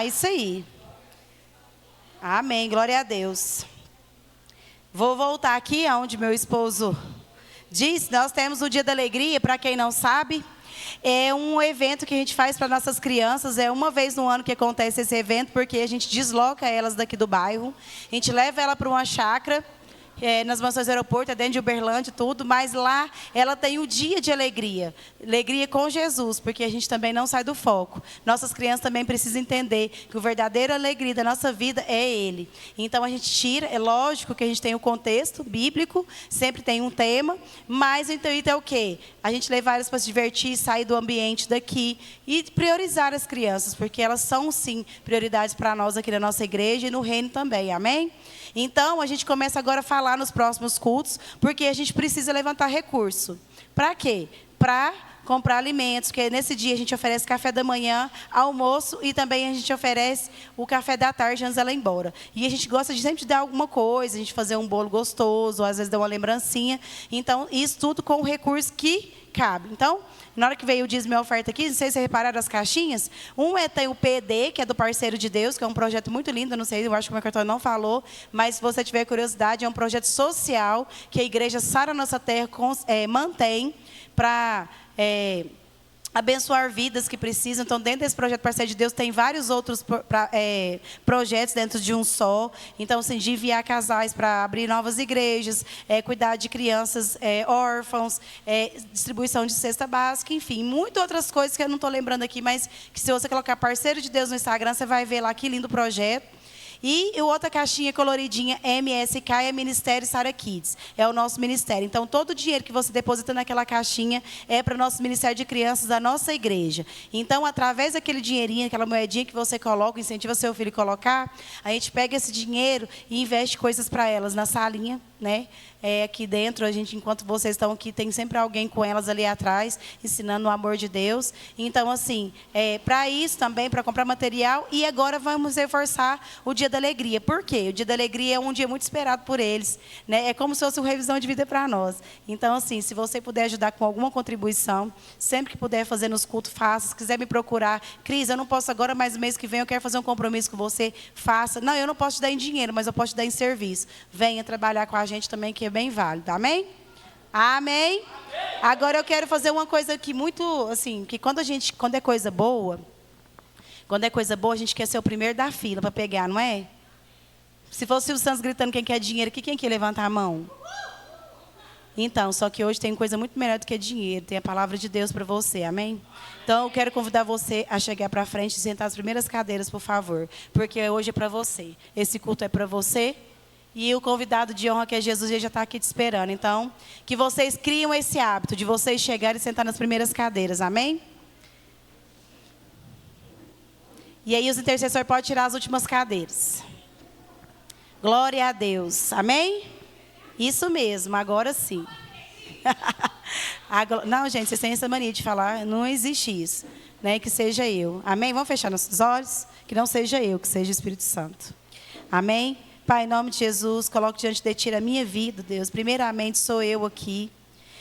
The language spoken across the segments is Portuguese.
Isso aí. Amém, glória a Deus. Vou voltar aqui aonde meu esposo disse. Nós temos o Dia da Alegria, para quem não sabe. É um evento que a gente faz para nossas crianças. É uma vez no ano que acontece esse evento, porque a gente desloca elas daqui do bairro. A gente leva ela para uma chácara. Nas mansões do aeroporto, dentro de Uberlândia, tudo, mas lá ela tem o dia de alegria, alegria com Jesus, porque a gente também não sai do foco. Nossas crianças também precisam entender que o verdadeiro alegria da nossa vida é Ele. Então a gente tira, é lógico que a gente tem o contexto bíblico, sempre tem um tema, mas então é o quê? A gente levar elas para se divertir, sair do ambiente daqui e priorizar as crianças, porque elas são sim prioridades para nós aqui na nossa igreja e no reino também, amém? Então, a gente começa agora a falar nos próximos cultos, porque a gente precisa levantar recurso. Para quê? Para comprar alimentos, porque nesse dia a gente oferece café da manhã, almoço e também a gente oferece o café da tarde antes dela ir embora. E a gente gosta de sempre dar alguma coisa, a gente fazer um bolo gostoso, ou às vezes dar uma lembrancinha. Então, isso tudo com o recurso que cabe. Então, na hora que veio o dízimo e a oferta aqui, não sei se vocês repararam as caixinhas. Tem o PD, que é do Parceiro de Deus, que é um projeto muito lindo, não sei, eu acho que o meu cartão não falou, mas se você tiver curiosidade, é um projeto social que a igreja Sara Nossa Terra mantém para abençoar vidas que precisam. Então, dentro desse projeto Parceiro de Deus, tem vários outros projetos dentro de um só. Então, assim, de enviar casais para abrir novas igrejas, cuidar de crianças órfãos, distribuição de cesta básica, enfim, muitas outras coisas que eu não estou lembrando aqui, mas que se você colocar Parceiro de Deus no Instagram, você vai ver lá que lindo projeto. E outra caixinha coloridinha, MSK, é Ministério Sara Kids. É o nosso ministério. Então, todo o dinheiro que você deposita naquela caixinha é para o nosso Ministério de Crianças da nossa igreja. Então, através daquele dinheirinho, aquela moedinha que você coloca, incentiva seu filho a colocar, a gente pega esse dinheiro e investe coisas para elas na salinha, né? Aqui dentro, a gente, enquanto vocês estão aqui, tem sempre alguém com elas ali atrás, ensinando o amor de Deus. Então, assim, para isso também, para comprar material. E agora vamos reforçar o Dia da Alegria. Por quê? O Dia da Alegria é um dia muito esperado por eles, né? É como se fosse uma revisão de vida para nós. Então, assim, se você puder ajudar com alguma contribuição, sempre que puder fazer nos cultos, faça. Se quiser me procurar, Cris, eu não posso agora, mas no mês que vem eu quero fazer um compromisso com você, faça. Não, eu não posso te dar em dinheiro, mas eu posso te dar em serviço. Venha trabalhar com a gente também, que é bem válido. Amém? Amém? Agora eu quero fazer uma coisa aqui muito, assim, que quando é coisa boa, a gente quer ser o primeiro da fila para pegar, não é? Se fosse o Silvio Santos gritando quem quer dinheiro aqui, quem quer levantar a mão? Então, só que hoje tem coisa muito melhor do que dinheiro, tem a palavra de Deus para você, amém? Então, eu quero convidar você a chegar para frente e sentar as primeiras cadeiras, por favor, porque hoje é para você. Esse culto é para você. E o convidado de honra, que é Jesus, ele já está aqui te esperando. Então, que vocês criam esse hábito de vocês chegarem e sentar nas primeiras cadeiras. Amém? E aí os intercessores podem tirar as últimas cadeiras. Glória a Deus. Amém? Isso mesmo, agora sim. Não, gente, vocês têm essa mania de falar, não existe isso. Né? Que seja eu. Amém? Vamos fechar nossos olhos? Que não seja eu, que seja o Espírito Santo. Amém? Pai, em nome de Jesus, coloco diante de Ti a minha vida, Deus. Primeiramente, sou eu aqui.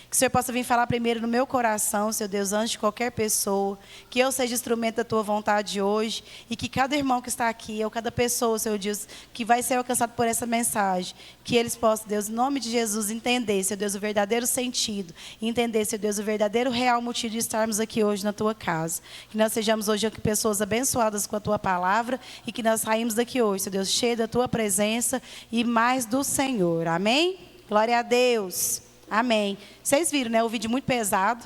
Que o Senhor possa vir falar primeiro no meu coração, Seu Deus, antes de qualquer pessoa. Que eu seja instrumento da Tua vontade hoje. E que cada irmão que está aqui, ou cada pessoa, Seu Deus, que vai ser alcançado por essa mensagem, que eles possam, Deus, em nome de Jesus, entender, Seu Deus, o verdadeiro sentido. Entender, Seu Deus, o verdadeiro real motivo de estarmos aqui hoje na Tua casa. Que nós sejamos hoje aqui pessoas abençoadas com a Tua palavra. E que nós saímos daqui hoje, Seu Deus, cheio da Tua presença e mais do Senhor. Amém? Glória a Deus. Amém. Vocês viram, né? O vídeo muito pesado.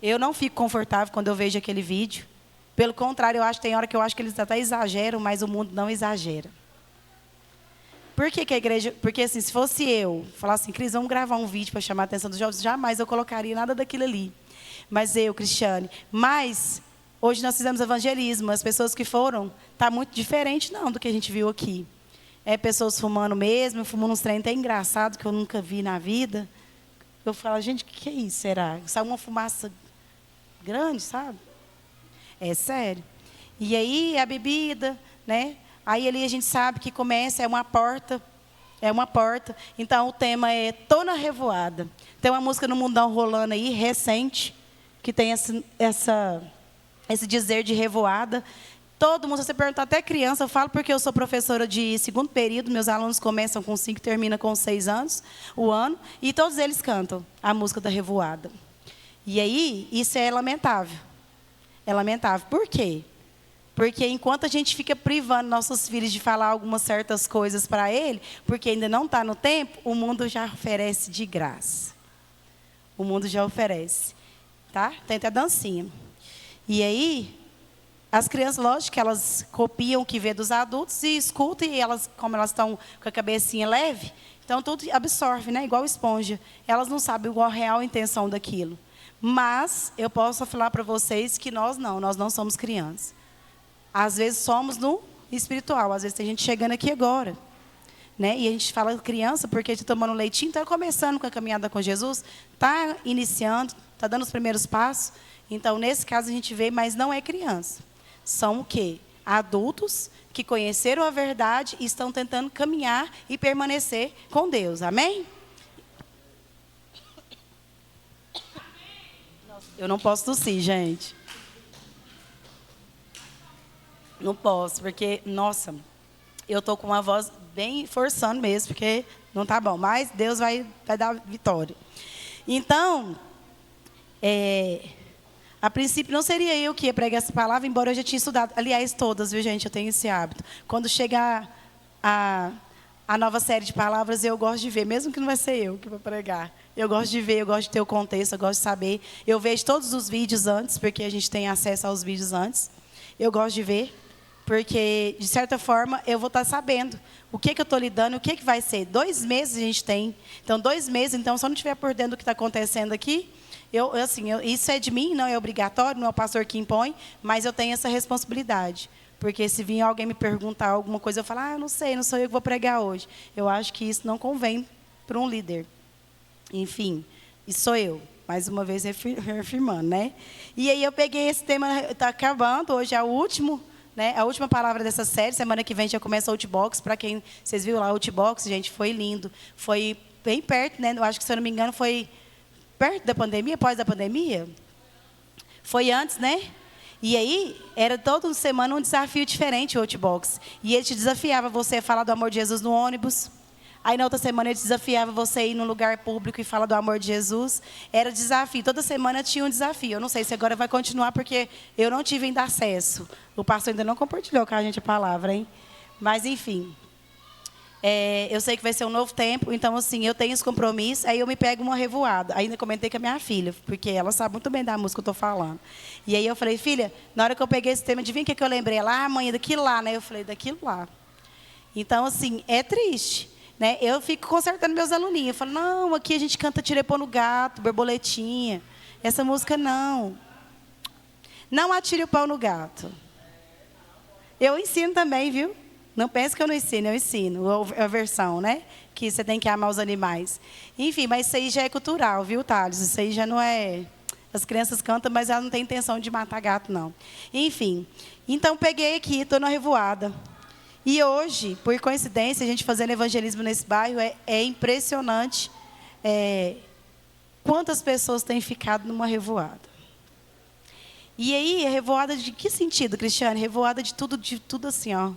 Eu não fico confortável quando eu vejo aquele vídeo. Pelo contrário, tem hora que eu acho que eles até exageram, mas o mundo não exagera. Por que a igreja... Porque assim, se fosse eu, falar assim, Cris, vamos gravar um vídeo para chamar a atenção dos jovens, jamais eu colocaria nada daquilo ali. Mas Cristiane, hoje nós fizemos evangelismo, as pessoas que foram, está muito diferente não do que a gente viu aqui. Pessoas fumando mesmo, fumando uns trem até engraçado que eu nunca vi na vida. Eu falo, gente, o que é isso, será? Sai uma fumaça grande, sabe? É sério. E aí, a bebida, né? Aí ali a gente sabe que começa, é uma porta. Então, o tema é Tô na Revoada. Tem uma música no mundão rolando aí, recente, que tem esse dizer de revoada. Todo mundo, se você perguntar até criança, eu falo porque eu sou professora de segundo período, meus alunos começam com 5 e terminam com 6 anos, o ano, e todos eles cantam a música da Revoada. E aí, isso é lamentável. É lamentável. Por quê? Porque enquanto a gente fica privando nossos filhos de falar algumas certas coisas para ele, porque ainda não está no tempo, o mundo já oferece de graça. O mundo já oferece. Tá? Tem até dancinha. E aí, as crianças, lógico que elas copiam o que vê dos adultos e escutam, e elas, como elas estão com a cabecinha leve, então tudo absorve, né? Igual esponja. Elas não sabem qual a real intenção daquilo. Mas eu posso falar para vocês que nós não somos crianças. Às vezes somos no espiritual, às vezes tem gente chegando aqui agora. Né? E a gente fala criança porque está tomando leitinho, está começando com a caminhada com Jesus, está iniciando, está dando os primeiros passos. Então, nesse caso, a gente vê, mas não é criança. São o quê? Adultos que conheceram a verdade e estão tentando caminhar e permanecer com Deus. Amém? Eu não posso tossir, gente. Não posso, porque, nossa, eu estou com uma voz bem forçando mesmo, porque não está bom. Mas Deus vai dar vitória. Então, a princípio não seria eu que ia pregar essa palavra, embora eu já tinha estudado. Aliás, todas, viu, gente? Eu tenho esse hábito. Quando chega a nova série de palavras, eu gosto de ver, mesmo que não vai ser eu que vou pregar. Eu gosto de ver, eu gosto de ter o contexto, eu gosto de saber. Eu vejo todos os vídeos antes, porque a gente tem acesso aos vídeos antes. Eu gosto de ver, porque, de certa forma, eu vou estar sabendo o que eu estou lidando, o que vai ser. 2 meses a gente tem. Então, 2 meses, então, se eu não estiver por dentro do que está acontecendo aqui, isso é de mim, não é obrigatório, não é o pastor que impõe, mas eu tenho essa responsabilidade. Porque se vir alguém me perguntar alguma coisa, eu falo, eu não sei, não sou eu que vou pregar hoje. Eu acho que isso não convém para um líder. Enfim, isso sou eu. Mais uma vez reafirmando, né? E aí eu peguei esse tema, está acabando, hoje é o último, né? A última palavra dessa série, semana que vem já começa o Outbox. Para quem, vocês viram lá o Outbox, gente, foi lindo. Foi bem perto, né? Eu acho que, se eu não me engano, foi perto da pandemia, após a pandemia. Foi antes, né? E aí, era toda semana um desafio diferente o Outbox. E ele te desafiava você a falar do amor de Jesus no ônibus. Aí, na outra semana, ele desafiava você a ir num lugar público e falar do amor de Jesus. Era desafio. Toda semana tinha um desafio. Eu não sei se agora vai continuar, porque eu não tive ainda acesso. O pastor ainda não compartilhou com a gente a palavra, hein? Mas, enfim. Eu sei que vai ser um novo tempo, então, assim, eu tenho esse compromisso, aí eu me pego uma revoada. Ainda comentei com a minha filha, porque ela sabe muito bem da música que eu estou falando. E aí eu falei, filha, na hora que eu peguei esse tema, adivinha o que eu lembrei? Ela, mãe, daquilo lá, né? Eu falei, daquilo lá. Então, assim, é triste, né? Eu fico consertando meus aluninhos. Eu falo, não, aqui a gente canta Tirepô no Gato, Borboletinha. Essa música, não. Não atire o pau no gato. Eu ensino também, viu? Não pense que eu não ensino, eu ensino. A versão, né? Que você tem que amar os animais. Enfim, mas isso aí já é cultural, viu, Thales? Isso aí já não é... As crianças cantam, mas elas não têm intenção de matar gato, não. Enfim, então peguei aqui, estou na revoada. E hoje, por coincidência, a gente fazendo evangelismo nesse bairro, é impressionante quantas pessoas têm ficado numa revoada. E aí, revoada de que sentido, Cristiane? Revoada de tudo assim, ó.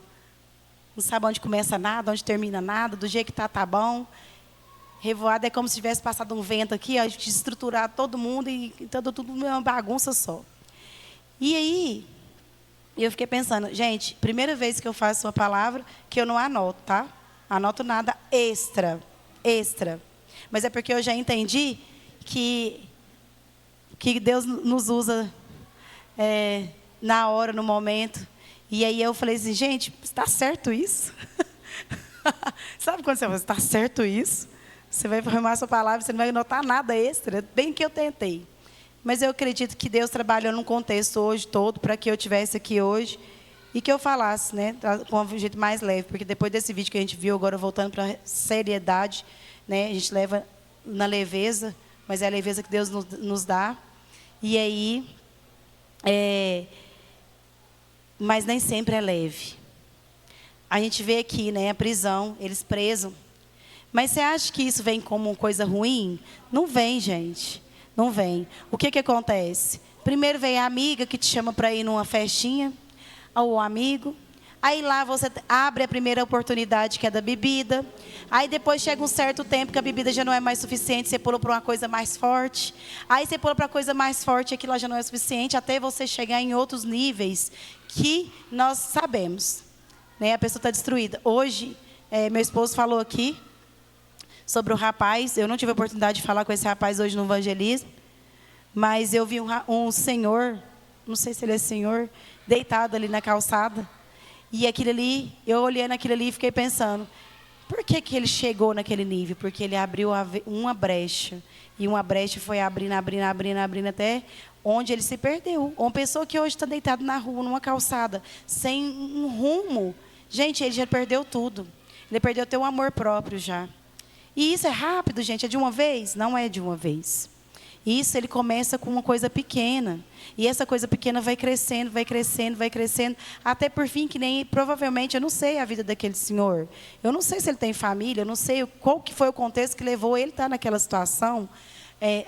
Não sabe onde começa nada, onde termina nada, do jeito que tá bom. Revoada é como se tivesse passado um vento aqui, ó, de estruturar todo mundo e tudo uma bagunça só. E aí, eu fiquei pensando, gente, primeira vez que eu faço uma palavra que eu não anoto, tá? Anoto nada extra. Mas é porque eu já entendi que Deus nos usa na hora, no momento. E aí eu falei assim, gente, está certo isso? Sabe quando você fala, está certo isso? Você vai formar a sua palavra, você não vai notar nada extra. Bem que eu tentei. Mas eu acredito que Deus trabalhou num contexto hoje todo, para que eu estivesse aqui hoje e que eu falasse, né, com um jeito mais leve. Porque depois desse vídeo que a gente viu, agora voltando para a seriedade, né, a gente leva na leveza, mas é a leveza que Deus nos dá. E aí... mas nem sempre é leve. A gente vê aqui, né, a prisão, eles presos. Mas você acha que isso vem como coisa ruim? Não vem, gente. Não vem. O que acontece? Primeiro vem a amiga que te chama para ir numa festinha. ao amigo. Aí lá você abre a primeira oportunidade, que é da bebida. Aí depois chega um certo tempo que a bebida já não é mais suficiente, você pula para uma coisa mais forte. Aí você pula para coisa mais forte, aquilo lá já não é suficiente, até você chegar em outros níveis que nós sabemos, né? A pessoa está destruída. Hoje, meu esposo falou aqui sobre o rapaz. Eu não tive a oportunidade de falar com esse rapaz hoje no evangelismo, mas eu vi um senhor, não sei se ele é senhor, deitado ali na calçada. E aquilo ali, eu olhei naquilo ali e fiquei pensando, por que ele chegou naquele nível? Porque ele abriu uma brecha. E uma brecha foi abrindo até onde ele se perdeu. Uma pessoa que hoje está deitada na rua, numa calçada, sem um rumo. Gente, ele já perdeu tudo. Ele perdeu até o amor próprio já. E isso é rápido, gente? É de uma vez? Não é de uma vez. Isso ele começa com uma coisa pequena. E essa coisa pequena vai crescendo, até por fim, que nem provavelmente, eu não sei a vida daquele senhor. Eu não sei se ele tem família, eu não sei qual que foi o contexto que levou ele a estar naquela situação.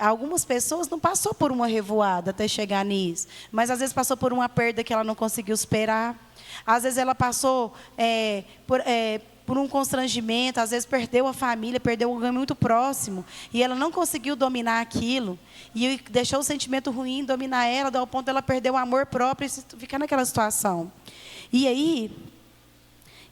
Algumas pessoas não passou por uma revoada até chegar nisso, mas às vezes passou por uma perda que ela não conseguiu superar. Às vezes ela passou por um constrangimento, às vezes perdeu a família, perdeu alguém muito próximo, e ela não conseguiu dominar aquilo, e deixou o sentimento ruim dominar ela, ao ponto de ela perder o amor próprio e ficar naquela situação. E aí,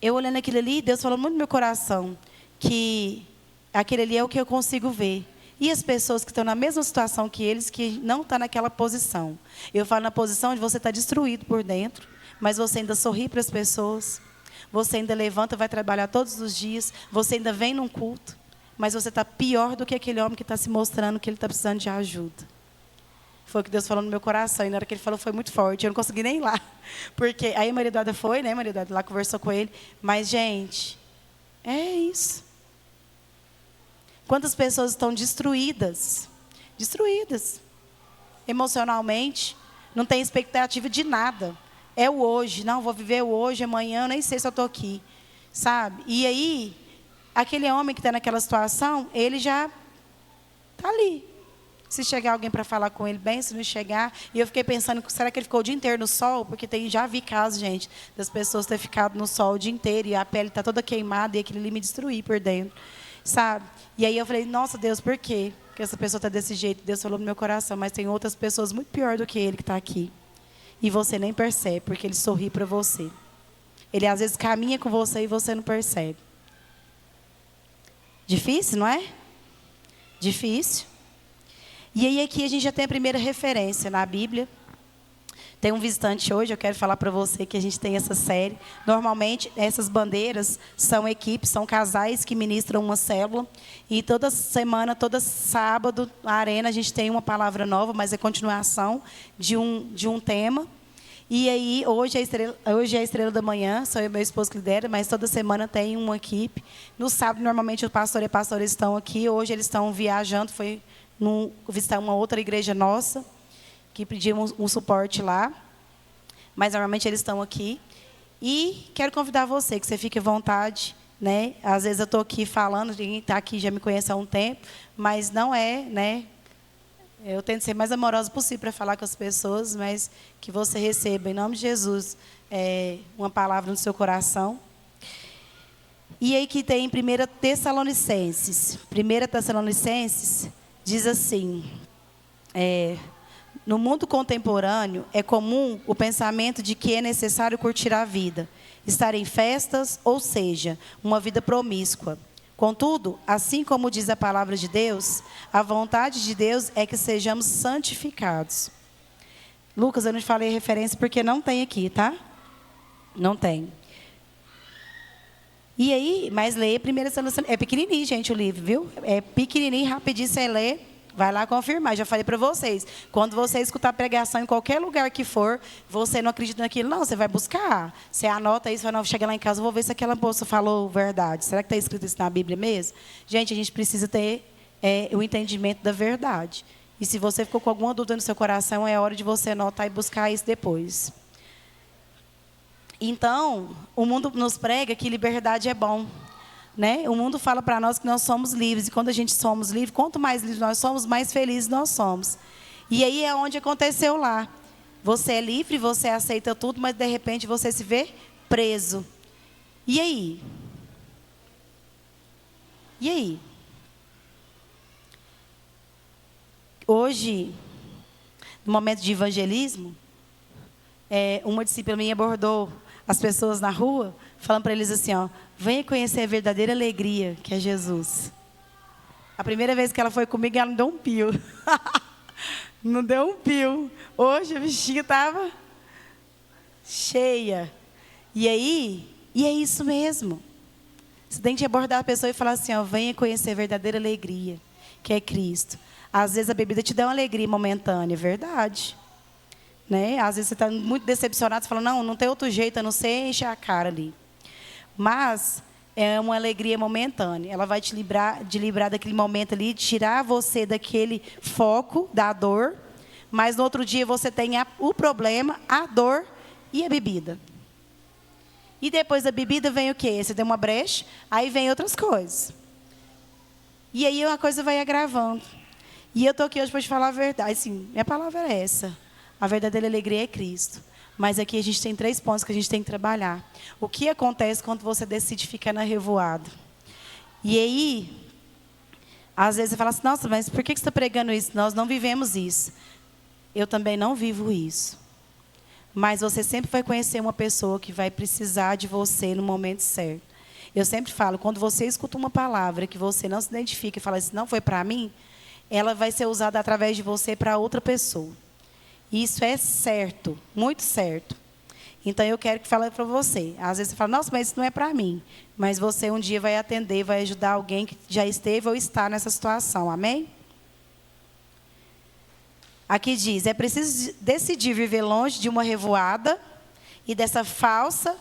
eu olhando aquilo ali, Deus falou muito no meu coração, que aquele ali é o que eu consigo ver. E as pessoas que estão na mesma situação que eles, que não estão naquela posição. Eu falo na posição de você estar destruído por dentro, mas você ainda sorri para as pessoas. Você ainda levanta, vai trabalhar todos os dias. Você ainda vem num culto. Mas você está pior do que aquele homem que está se mostrando que ele está precisando de ajuda. Foi o que Deus falou no meu coração. E na hora que ele falou, foi muito forte. Eu não consegui nem ir lá. Porque aí a Maria Eduarda foi, né? A Maria Eduarda lá conversou com ele. Mas, gente, é isso. Quantas pessoas estão destruídas? Destruídas. Emocionalmente. Não tem expectativa de nada. É o hoje, não, vou viver o hoje, amanhã, nem sei se eu estou aqui, sabe? E aí, aquele homem que está naquela situação, ele já está ali. Se chegar alguém para falar com ele, bem, se não chegar. E eu fiquei pensando, será que ele ficou o dia inteiro no sol? Porque já vi casos, gente, das pessoas terem ficado no sol o dia inteiro e a pele está toda queimada e aquilo ali me destruir por dentro, sabe? E aí eu falei, nossa Deus, por quê? Porque essa pessoa está desse jeito. Deus falou no meu coração, mas tem outras pessoas muito pior do que ele que está aqui. E você nem percebe, porque ele sorri para você. Ele, às vezes, caminha com você e você não percebe. Difícil, não é? Difícil. E aí, aqui, a gente já tem a primeira referência na Bíblia. Tem um visitante hoje, eu quero falar para você que a gente tem essa série. Normalmente, essas bandeiras são equipes, são casais que ministram uma célula. E toda semana, todo sábado, na arena, a gente tem uma palavra nova, mas é continuação de um tema. E aí, hoje é a estrela da manhã, sou eu e meu esposo que lidera, mas toda semana tem uma equipe. No sábado, normalmente, o pastor e a pastora estão aqui. Hoje eles estão viajando, foi visitar uma outra igreja nossa, que pedimos um suporte lá, mas normalmente eles estão aqui. E quero convidar você, que você fique à vontade, né? Às vezes eu estou aqui falando, quem está aqui já me conhece há um tempo, mas não é, né? Eu tento ser mais amorosa possível para falar com as pessoas, mas que você receba, em nome de Jesus, uma palavra no seu coração. E aí que tem 1 Tessalonicenses. 1 Tessalonicenses diz assim, no mundo contemporâneo, é comum o pensamento de que é necessário curtir a vida, estar em festas, ou seja, uma vida promíscua. Contudo, assim como diz a palavra de Deus, a vontade de Deus é que sejamos santificados. Lucas, eu não te falei referência porque não tem aqui, tá? Não tem. E aí, mas leia primeiro, é pequenininho, gente, o livro, viu? É pequenininho, rapidinho, você lê. Vai lá confirmar, já falei para vocês. Quando você escutar pregação em qualquer lugar que for, você não acredita naquilo, não, você vai buscar. Você anota isso, vai não, chega lá em casa, eu vou ver se aquela moça falou verdade. Será que está escrito isso na Bíblia mesmo? Gente, a gente precisa ter o entendimento da verdade. E se você ficou com alguma dúvida no seu coração, é hora de você anotar e buscar isso depois. Então, o mundo nos prega que liberdade é bom. Né? O mundo fala para nós que nós somos livres. E quando a gente somos livres, quanto mais livres nós somos, mais felizes nós somos. E aí é onde aconteceu lá. Você é livre, você aceita tudo, mas de repente você se vê preso. E aí? E aí? Hoje, no momento de evangelismo, uma discípula minha abordou as pessoas na rua, falando para eles assim, ó, venha conhecer a verdadeira alegria, que é Jesus. A primeira vez que ela foi comigo, ela não deu um pio. Não deu um pio. Hoje a bichinha estava cheia. E aí, e é isso mesmo. Você tem que abordar a pessoa e falar assim, ó, venha conhecer a verdadeira alegria, que é Cristo. Às vezes a bebida te dá uma alegria momentânea, é verdade. Né? Às vezes você está muito decepcionado, você fala, não tem outro jeito, a não ser encher a cara ali. Mas é uma alegria momentânea. Ela vai te livrar daquele momento ali, tirar você daquele foco da dor. Mas no outro dia você tem o problema, a dor e a bebida. E depois da bebida vem o quê? Você tem uma brecha, aí vem outras coisas. E aí a coisa vai agravando. E eu estou aqui hoje para te falar a verdade. Sim, minha palavra é essa. A verdadeira alegria é Cristo. Mas aqui a gente tem 3 pontos que a gente tem que trabalhar. O que acontece quando você decide ficar na revoada? E aí, às vezes você fala assim, nossa, mas por que você está pregando isso? Nós não vivemos isso. Eu também não vivo isso. Mas você sempre vai conhecer uma pessoa que vai precisar de você no momento certo. Eu sempre falo, quando você escuta uma palavra que você não se identifica e fala assim, não foi para mim, ela vai ser usada através de você para outra pessoa. Isso é certo, muito certo. Então, eu quero que fale para você. Às vezes você fala, nossa, mas isso não é para mim. Mas você um dia vai atender, vai ajudar alguém que já esteve ou está nessa situação. Amém? Aqui diz, é preciso decidir viver longe de uma revoada e dessa falsa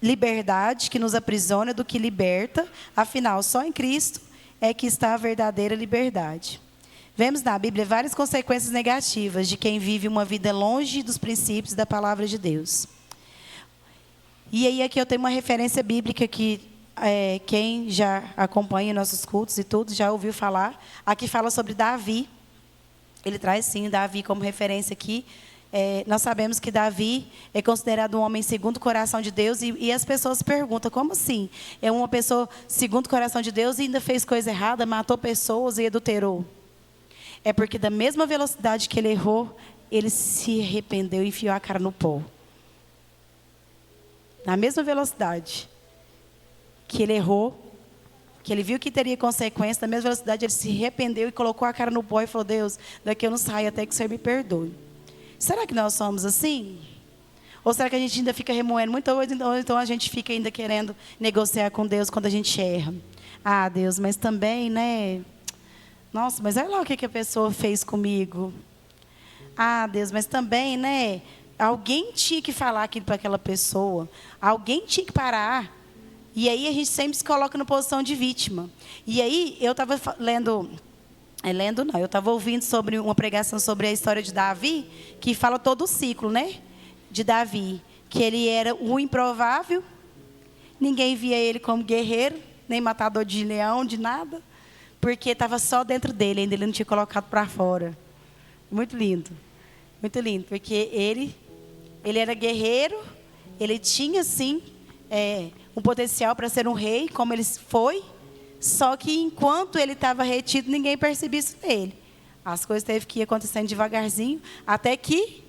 liberdade que nos aprisiona do que liberta. Afinal, só em Cristo é que está a verdadeira liberdade. Vemos na Bíblia várias consequências negativas de quem vive uma vida longe dos princípios da palavra de Deus. E aí aqui eu tenho uma referência bíblica que quem já acompanha nossos cultos e tudo já ouviu falar. Aqui fala sobre Davi. Ele traz sim Davi como referência aqui. Nós sabemos que Davi é considerado um homem segundo o coração de Deus e as pessoas perguntam, como assim? É uma pessoa segundo o coração de Deus e ainda fez coisa errada, matou pessoas e adulterou. É porque da mesma velocidade que ele errou, ele se arrependeu e enfiou a cara no pó. Na mesma velocidade que ele errou, que ele viu que teria consequência, na mesma velocidade ele se arrependeu e colocou a cara no pó e falou, Deus, daqui eu não saio até que o Senhor me perdoe. Será que nós somos assim? Ou será que a gente ainda fica remoendo muito? Ou então a gente fica ainda querendo negociar com Deus quando a gente erra? Ah, Deus, mas também, né? Nossa, mas olha lá o que a pessoa fez comigo. Ah, Deus, mas também, né? Alguém tinha que falar aquilo para aquela pessoa. Alguém tinha que parar. E aí a gente sempre se coloca na posição de vítima. E aí eu estava eu estava ouvindo sobre uma pregação sobre a história de Davi, que fala todo o ciclo, né? De Davi. Que ele era o improvável. Ninguém via ele como guerreiro, nem matador de leão, de nada. Porque estava só dentro dele, ainda ele não tinha colocado para fora. Muito lindo. Muito lindo. Porque ele era guerreiro, ele tinha, sim, um potencial para ser um rei, como ele foi. Só que enquanto ele estava retido, ninguém percebia isso nele. As coisas teve que ir acontecendo devagarzinho, até que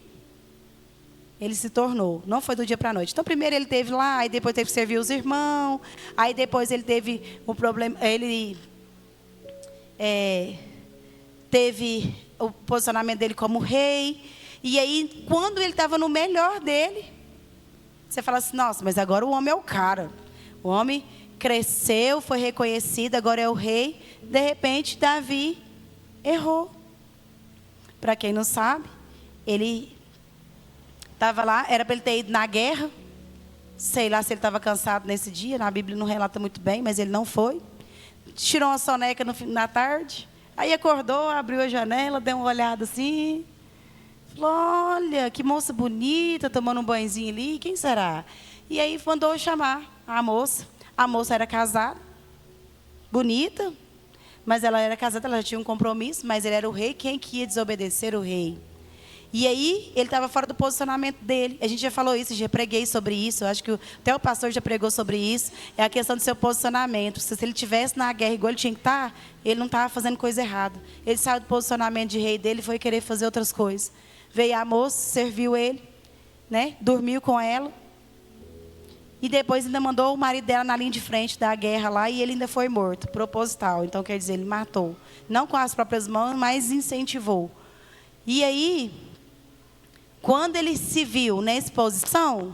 ele se tornou. Não foi do dia para a noite. Então, primeiro ele teve lá, aí depois teve que servir os irmãos. Aí depois ele teve um problema, ele teve o posicionamento dele como rei. E aí, quando ele estava no melhor dele, você fala assim, nossa, mas agora o homem é o cara. O homem cresceu, foi reconhecido, agora é o rei. De repente, Davi errou. Para quem não sabe, ele estava lá, era para ele ter ido na guerra. Sei lá se ele estava cansado nesse dia, na Bíblia não relata muito bem, mas ele não foi. Tirou uma soneca na tarde, aí acordou, abriu a janela, deu uma olhada assim, falou, olha, que moça bonita, tomando um banhozinho ali, quem será? E aí mandou chamar a moça era casada, bonita, mas ela era casada, ela já tinha um compromisso, mas ele era o rei, quem que ia desobedecer o rei? E aí, ele estava fora do posicionamento dele. A gente já falou isso, já preguei sobre isso. Eu acho que até o pastor já pregou sobre isso. É a questão do seu posicionamento. Se ele estivesse na guerra igual ele tinha que estar, ele não estava fazendo coisa errada. Ele saiu do posicionamento de rei dele e foi querer fazer outras coisas. Veio a moça, serviu ele, né? Dormiu com ela. E depois ainda mandou o marido dela na linha de frente da guerra lá e ele ainda foi morto, proposital. Então, quer dizer, ele matou. Não com as próprias mãos, mas incentivou. E aí, quando ele se viu nessa posição,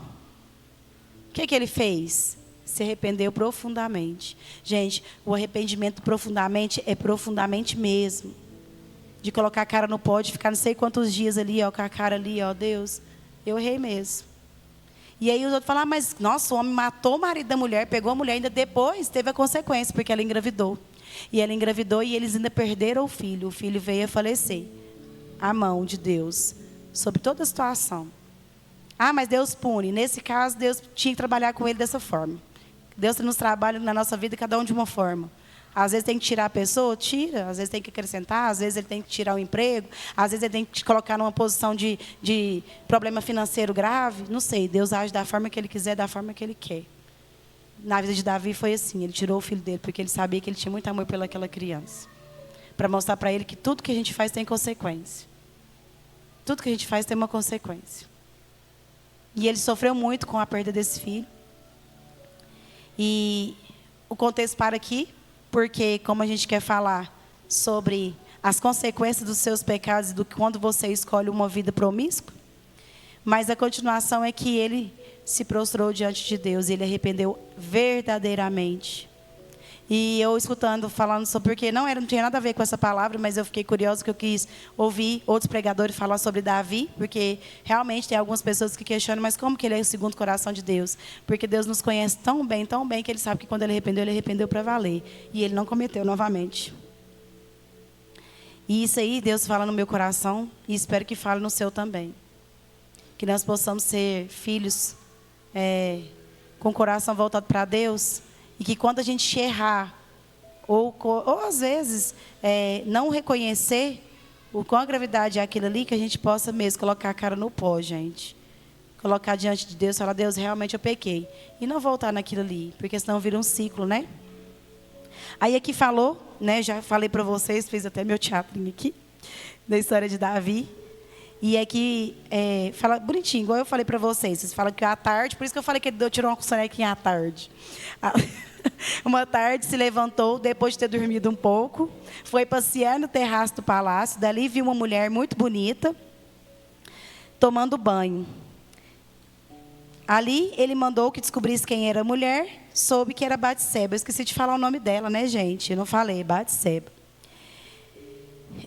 o que ele fez? Se arrependeu profundamente. Gente, o arrependimento profundamente é profundamente mesmo. De colocar a cara no pó, de ficar não sei quantos dias ali, ó, com a cara ali, ó, Deus, eu errei mesmo. E aí os outros falam, mas nossa, o homem matou o marido da mulher, pegou a mulher, ainda depois teve a consequência, porque ela engravidou. E ela engravidou e eles ainda perderam o filho veio a falecer. A mão de Deus, sobre toda a situação. Ah, mas Deus pune. Nesse caso, Deus tinha que trabalhar com ele dessa forma. Deus nos trabalha na nossa vida, cada um de uma forma. Às vezes tem que tirar a pessoa, tira. Às vezes tem que acrescentar, às vezes ele tem que tirar o emprego. Às vezes ele tem que te colocar numa posição de problema financeiro grave. Não sei, Deus age da forma que ele quiser, da forma que ele quer. Na vida de Davi foi assim, ele tirou o filho dele, porque ele sabia que ele tinha muito amor pelaquela criança. Para mostrar para ele que tudo que a gente faz tem consequência. Tudo que a gente faz tem uma consequência. E ele sofreu muito com a perda desse filho. E o contexto para aqui, porque como a gente quer falar sobre as consequências dos seus pecados e do que quando você escolhe uma vida promíscua, mas a continuação é que ele se prostrou diante de Deus e ele arrependeu verdadeiramente. E eu escutando, falando sobre, porque não tinha nada a ver com essa palavra, mas eu fiquei curiosa que eu quis ouvir outros pregadores falar sobre Davi, porque realmente tem algumas pessoas que questionam, mas como que ele é o segundo coração de Deus? Porque Deus nos conhece tão bem, que ele sabe que quando ele arrependeu para valer. E ele não cometeu novamente. E isso aí Deus fala no meu coração e espero que fale no seu também. Que nós possamos ser filhos com o coração voltado para Deus. E que quando a gente errar, ou às vezes não reconhecer o quão a gravidade é aquilo ali, que a gente possa mesmo colocar a cara no pó, gente. Colocar diante de Deus e falar, Deus, realmente eu pequei. E não voltar naquilo ali, porque senão vira um ciclo, né? Aí aqui falou, né, já falei para vocês, fiz até meu teatrinho aqui, da história de Davi. E aqui, fala bonitinho, igual eu falei para vocês falam que à tarde, por isso que eu falei que ele tirou uma sonequinha à tarde. Uma tarde se levantou, depois de ter dormido um pouco, foi passear no terraço do palácio, dali viu uma mulher muito bonita, tomando banho. Ali ele mandou que descobrisse quem era a mulher, soube que era Batseba. Eu esqueci de falar o nome dela, né, gente? Eu não falei, Batseba.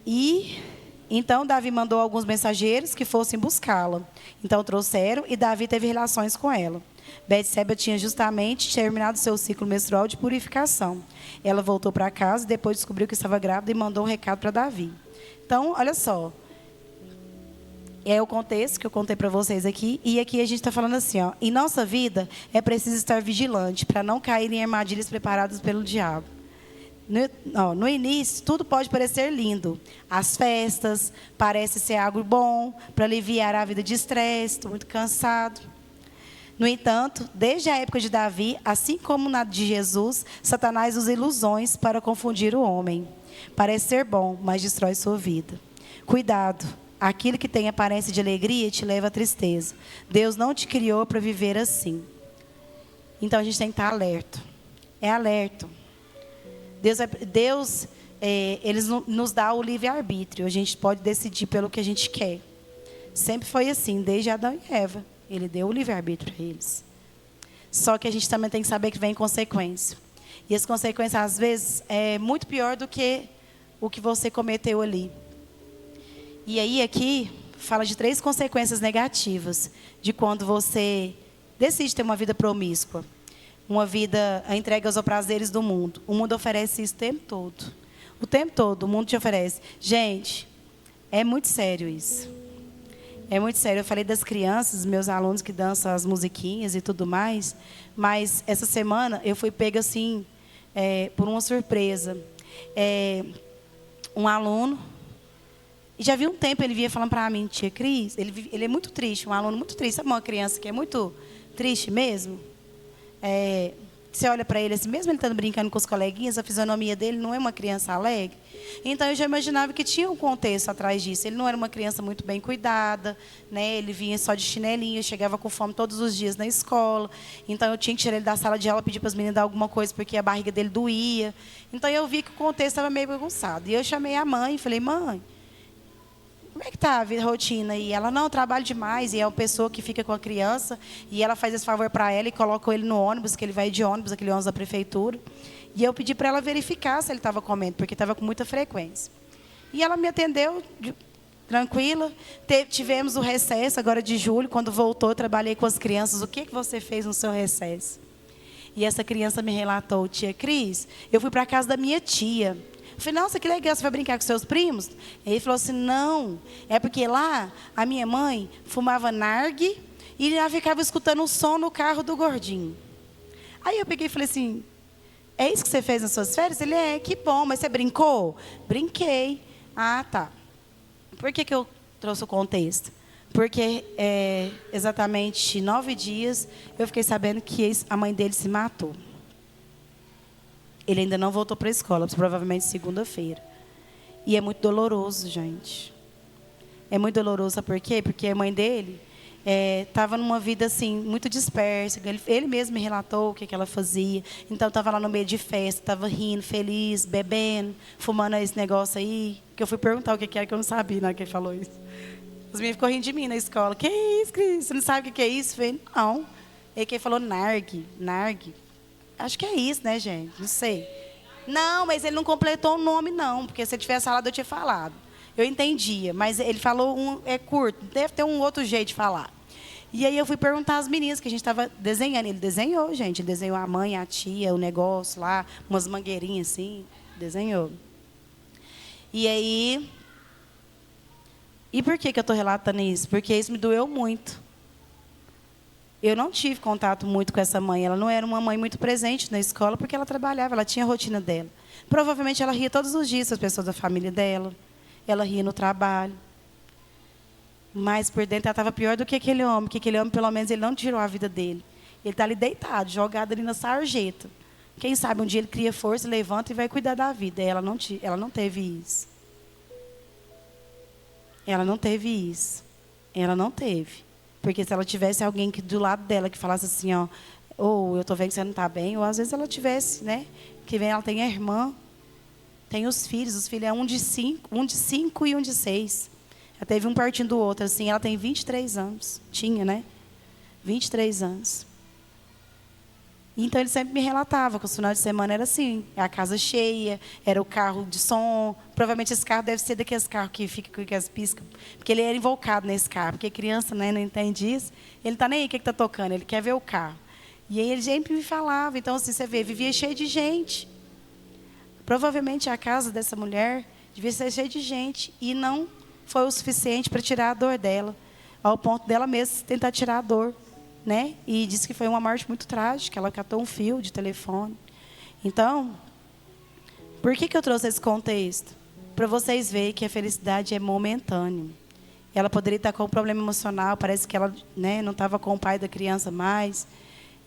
E então Davi mandou alguns mensageiros que fossem buscá-la. Então trouxeram e Davi teve relações com ela. Batseba tinha justamente terminado seu ciclo menstrual de purificação. Ela voltou para casa, depois descobriu que estava grávida e mandou um recado para Davi. Então, olha só. É o contexto que eu contei para vocês aqui. E aqui a gente está falando assim, ó. Em nossa vida, é preciso estar vigilante para não cair em armadilhas preparadas pelo diabo. No início, tudo pode parecer lindo. As festas, parece ser algo bom para aliviar a vida de estresse, estou muito cansado. No entanto, desde a época de Davi, assim como na de Jesus, Satanás usa ilusões para confundir o homem. Parece ser bom, mas destrói sua vida. Cuidado, aquilo que tem aparência de alegria te leva à tristeza. Deus não te criou para viver assim. Então a gente tem que estar alerta. É alerta. Deus ele nos dá o livre-arbítrio. A gente pode decidir pelo que a gente quer. Sempre foi assim, desde Adão e Eva. Ele deu o livre-arbítrio para eles. Só que a gente também tem que saber que vem consequência. E as consequências, às vezes, é muito pior do que o que você cometeu ali. E aí, aqui, fala de 3 consequências negativas de quando você decide ter uma vida promíscua. Uma vida entregue aos prazeres do mundo. O mundo oferece isso o tempo todo. O tempo todo, o mundo te oferece. Gente, é muito sério isso. É muito sério. Eu falei das crianças, meus alunos que dançam as musiquinhas e tudo mais. Mas essa semana eu fui pega assim, por uma surpresa. Um aluno E já havia um tempo ele vinha falando para mim, tia Cris, ele é muito triste, um aluno muito triste. Sabe uma criança que é muito triste mesmo? Você olha para ele assim, mesmo ele estando brincando com os coleguinhas, a fisionomia dele não é uma criança alegre. Então eu já imaginava que tinha um contexto atrás disso. Ele não era uma criança muito bem cuidada, né? Ele vinha só de chinelinho, chegava com fome todos os dias na escola. Então eu tinha que tirar ele da sala de aula, pedir para as meninas dar alguma coisa porque a barriga dele doía. Então eu vi que o contexto estava meio bagunçado. E eu chamei a mãe e falei, mãe, como é que está a rotina? E ela, não, eu trabalho demais. E é uma pessoa que fica com a criança. E ela faz esse favor para ela e coloca ele no ônibus, que ele vai de ônibus, aquele ônibus da prefeitura. E eu pedi para ela verificar se ele estava comendo, porque estava com muita frequência. E ela me atendeu, tranquila. Tivemos o recesso agora de julho. Quando voltou, eu trabalhei com as crianças. O que você fez no seu recesso? E essa criança me relatou, tia Cris, eu fui para a casa da minha tia. Eu falei, nossa, que legal, você vai brincar com seus primos? Ele falou assim, não, é porque lá a minha mãe fumava nargue e ela ficava escutando o som no carro do gordinho. Aí eu peguei e falei assim, é isso que você fez nas suas férias? Ele, que bom, mas você brincou? Brinquei. Ah, tá. Por que eu trouxe o contexto? Porque exatamente 9 dias eu fiquei sabendo que a mãe dele se matou. Ele ainda não voltou para a escola, provavelmente segunda-feira. E é muito doloroso, gente. É muito doloroso, sabe por quê? Porque a mãe dele estava numa vida assim, muito dispersa. Ele mesmo me relatou o que ela fazia. Então, estava lá no meio de festa, estava rindo, feliz, bebendo, fumando esse negócio aí. Que eu fui perguntar o que era, que eu não sabia na hora que ele falou isso. Os meninos ficou rindo de mim na escola. Que isso, Cris? Você não sabe o que é isso? Eu falei, não. Ele que falou nargue. Acho que é isso, né, gente? Não sei. Não, mas ele não completou o nome, não. Porque se ele tivesse falado, eu tinha falado. Eu entendia, mas ele falou curto. Deve ter um outro jeito de falar. E aí eu fui perguntar às meninas que a gente estava desenhando. Ele desenhou, gente. Ele desenhou a mãe, a tia, o negócio lá, umas mangueirinhas assim. Desenhou. E aí... E por que eu estou relatando isso? Porque isso me doeu muito. Eu não tive contato muito com essa mãe. Ela não era uma mãe muito presente na escola, porque ela trabalhava, ela tinha a rotina dela. Provavelmente ela ria todos os dias com as pessoas da família dela. Ela ria no trabalho. Mas por dentro ela estava pior do que aquele homem. Porque aquele homem, pelo menos, ele não tirou a vida dele. Ele está ali deitado, jogado ali na sarjeta. Quem sabe um dia ele cria força, levanta e vai cuidar da vida. Ela não teve isso. Ela não teve isso. Ela não teve. Porque se ela tivesse alguém do lado dela que falasse assim, ó, ou eu estou vendo que você não está bem, ou às vezes ela tivesse, né? Que vem, ela tem a irmã, tem os filhos é um de 5 e um de 6. Ela teve um pertinho do outro, assim, ela tem 23 anos. Tinha, né? 23 anos. Então, ele sempre me relatava que os finais de semana era assim, a casa cheia, era o carro de som. Provavelmente esse carro deve ser daqueles carros que fica com as piscas, porque ele era invocado nesse carro, porque criança, né, não entende isso. Ele não está nem aí o que está tocando, ele quer ver o carro. E aí ele sempre me falava. Então, assim, você vê, vivia cheio de gente. Provavelmente a casa dessa mulher devia ser cheia de gente e não foi o suficiente para tirar a dor dela, ao ponto dela mesma tentar tirar a dor. Né? E disse que foi uma morte muito trágica. Ela catou um fio de telefone. Então, por que eu trouxe esse contexto? Para vocês verem que a felicidade é momentânea. Ela poderia estar com um problema emocional, parece que ela, né, não estava com o pai da criança mais.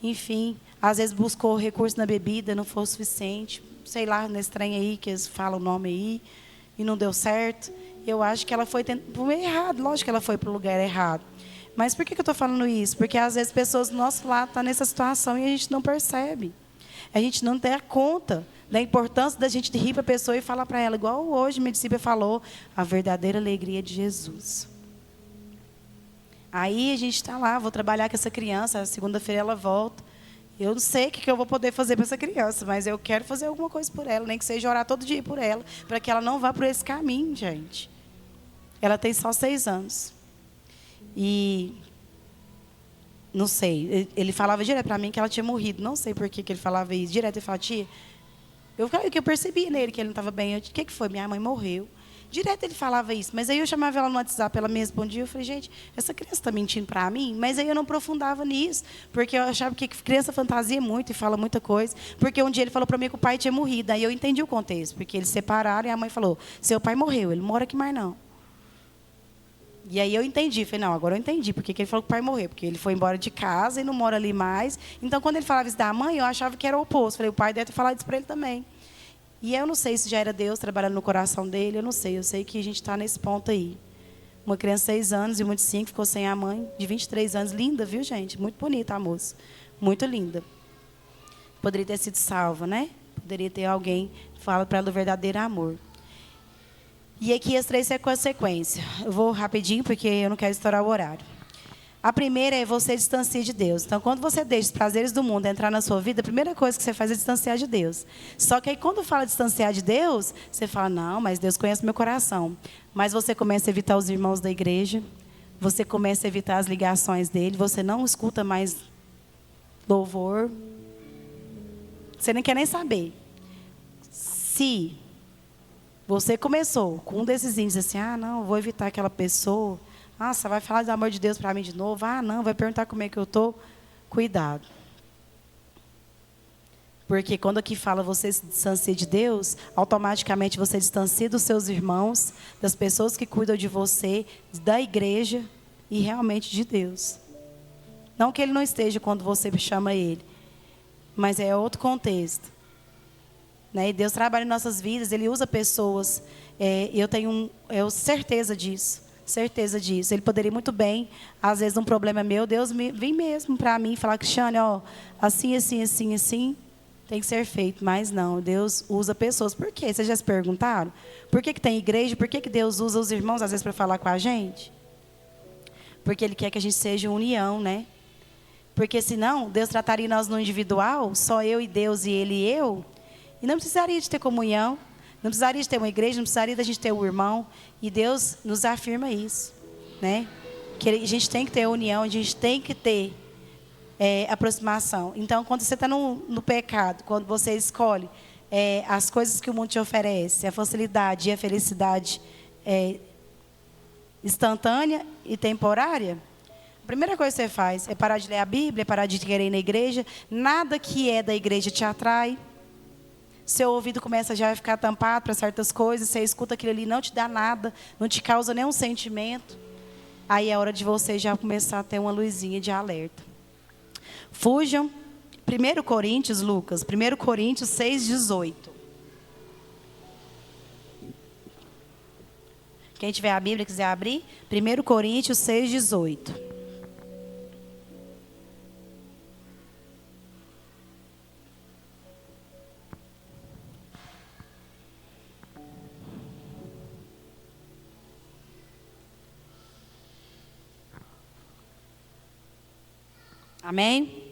Enfim, às vezes buscou recurso na bebida, não foi o suficiente. Sei lá, nesse trem aí, que eles falam o nome aí, e não deu certo. Eu acho que ela foi para o meio errado. Lógico que ela foi para o lugar errado. Mas por que eu estou falando isso? Porque às vezes pessoas do nosso lado estão nessa situação e a gente não percebe. A gente não dá conta da importância da gente rir para a pessoa e falar para ela, igual hoje minha discípula falou, a verdadeira alegria de Jesus. Aí a gente está lá, vou trabalhar com essa criança, segunda-feira ela volta. Eu não sei o que eu vou poder fazer para essa criança, mas eu quero fazer alguma coisa por ela, nem que seja orar todo dia por ela, para que ela não vá por esse caminho, gente. Ela tem só 6 anos. E, não sei, ele falava direto para mim que ela tinha morrido. Não sei por que ele falava isso. Direto ele falava, tia, eu percebi nele que ele não estava bem. Eu disse, o que foi? Minha mãe morreu. Direto ele falava isso. Mas aí eu chamava ela no WhatsApp, ela me respondia. Eu falei, gente, essa criança está mentindo para mim? Mas aí eu não aprofundava nisso. Porque eu achava que criança fantasia muito e fala muita coisa. Porque um dia ele falou para mim que o pai tinha morrido. Aí eu entendi o contexto. Porque eles separaram e a mãe falou, seu pai morreu, ele não mora aqui mais não. E aí eu entendi, falei, não, agora eu entendi porque que ele falou que o pai morreu, porque ele foi embora de casa e não mora ali mais. Então, quando ele falava isso da mãe, eu achava que era o oposto. Falei, o pai deve ter falado isso para ele também. E eu não sei se já era Deus trabalhando no coração dele, eu sei que a gente está nesse ponto aí. Uma criança de 6 anos e uma de 5 ficou sem a mãe, de 23 anos, linda, viu, gente? Muito bonita a moça, muito linda. Poderia ter sido salva, né? Poderia ter alguém que fala para ela o verdadeiro amor. E aqui as 3 consequências. Eu vou rapidinho, porque eu não quero estourar o horário. A primeira é você distanciar de Deus. Então, quando você deixa os prazeres do mundo entrar na sua vida, a primeira coisa que você faz é distanciar de Deus. Só que aí, quando fala distanciar de Deus, você fala, não, mas Deus conhece meu coração. Mas você começa a evitar os irmãos da igreja, você começa a evitar as ligações dele, você não escuta mais louvor. Você nem quer nem saber. Se você começou com um desses índices assim, ah, não, vou evitar aquela pessoa. Nossa, vai falar do amor de Deus para mim de novo. Ah, não, vai perguntar como é que eu estou. Cuidado. Porque quando aqui fala você se distancia de Deus, automaticamente você distancia dos seus irmãos, das pessoas que cuidam de você, da igreja e realmente de Deus. Não que ele não esteja quando você chama ele, mas é outro contexto. Né? E Deus trabalha em nossas vidas, Ele usa pessoas. Eu tenho certeza disso. Certeza disso. Ele poderia muito bem, às vezes um problema meu, Deus vem mesmo para mim e falar, Cristiane, ó, assim, assim, assim, assim, tem que ser feito. Mas não, Deus usa pessoas. Por quê? Vocês já se perguntaram? Por que tem igreja? Por que Deus usa os irmãos, às vezes, para falar com a gente? Porque Ele quer que a gente seja união, né? Porque senão, Deus trataria nós no individual, só eu e Deus e Ele e eu, e não precisaria de ter comunhão, não precisaria de ter uma igreja, não precisaria da gente ter um irmão. E Deus nos afirma isso, né? Que a gente tem que ter união, a gente tem que ter aproximação. Então, quando você está no pecado, quando você escolhe as coisas que o mundo te oferece, a facilidade e a felicidade instantânea e temporária, a primeira coisa que você faz é parar de ler a Bíblia, é parar de querer ir na igreja. Nada que é da igreja te atrai. Seu ouvido começa já a ficar tampado para certas coisas. Você escuta aquilo ali, não te dá nada, não te causa nenhum sentimento. Aí é hora de você já começar a ter uma luzinha de alerta. Fujam. 1 Coríntios, Lucas. 1 Coríntios 6:18. Quem tiver a Bíblia quiser abrir. 1 Coríntios 6:18. Amém?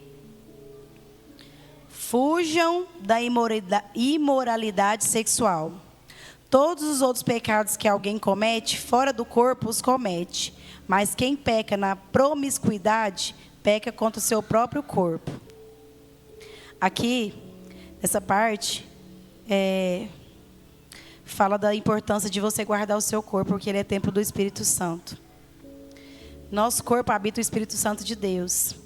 Fujam da imoralidade sexual. Todos os outros pecados que alguém comete, fora do corpo, os comete. Mas quem peca na promiscuidade, peca contra o seu próprio corpo. Aqui, essa parte, fala da importância de você guardar o seu corpo, porque ele é templo do Espírito Santo. Nosso corpo habita o Espírito Santo de Deus.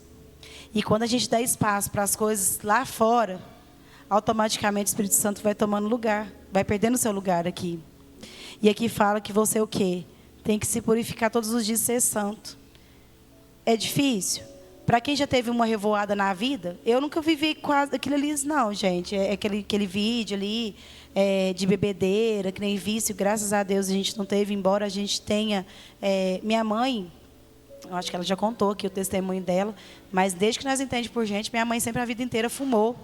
E quando a gente dá espaço para as coisas lá fora, automaticamente o Espírito Santo vai tomando lugar, vai perdendo seu lugar aqui. E aqui fala que você o quê? Tem que se purificar todos os dias e ser santo. É difícil? Para quem já teve uma revoada na vida, eu nunca vivi quase aquilo ali, não, gente. É aquele vídeo ali de bebedeira, que nem vício, graças a Deus a gente não teve, embora a gente tenha. Minha mãe, eu acho que ela já contou aqui o testemunho dela, mas desde que nós entendemos por gente, minha mãe sempre a vida inteira fumou.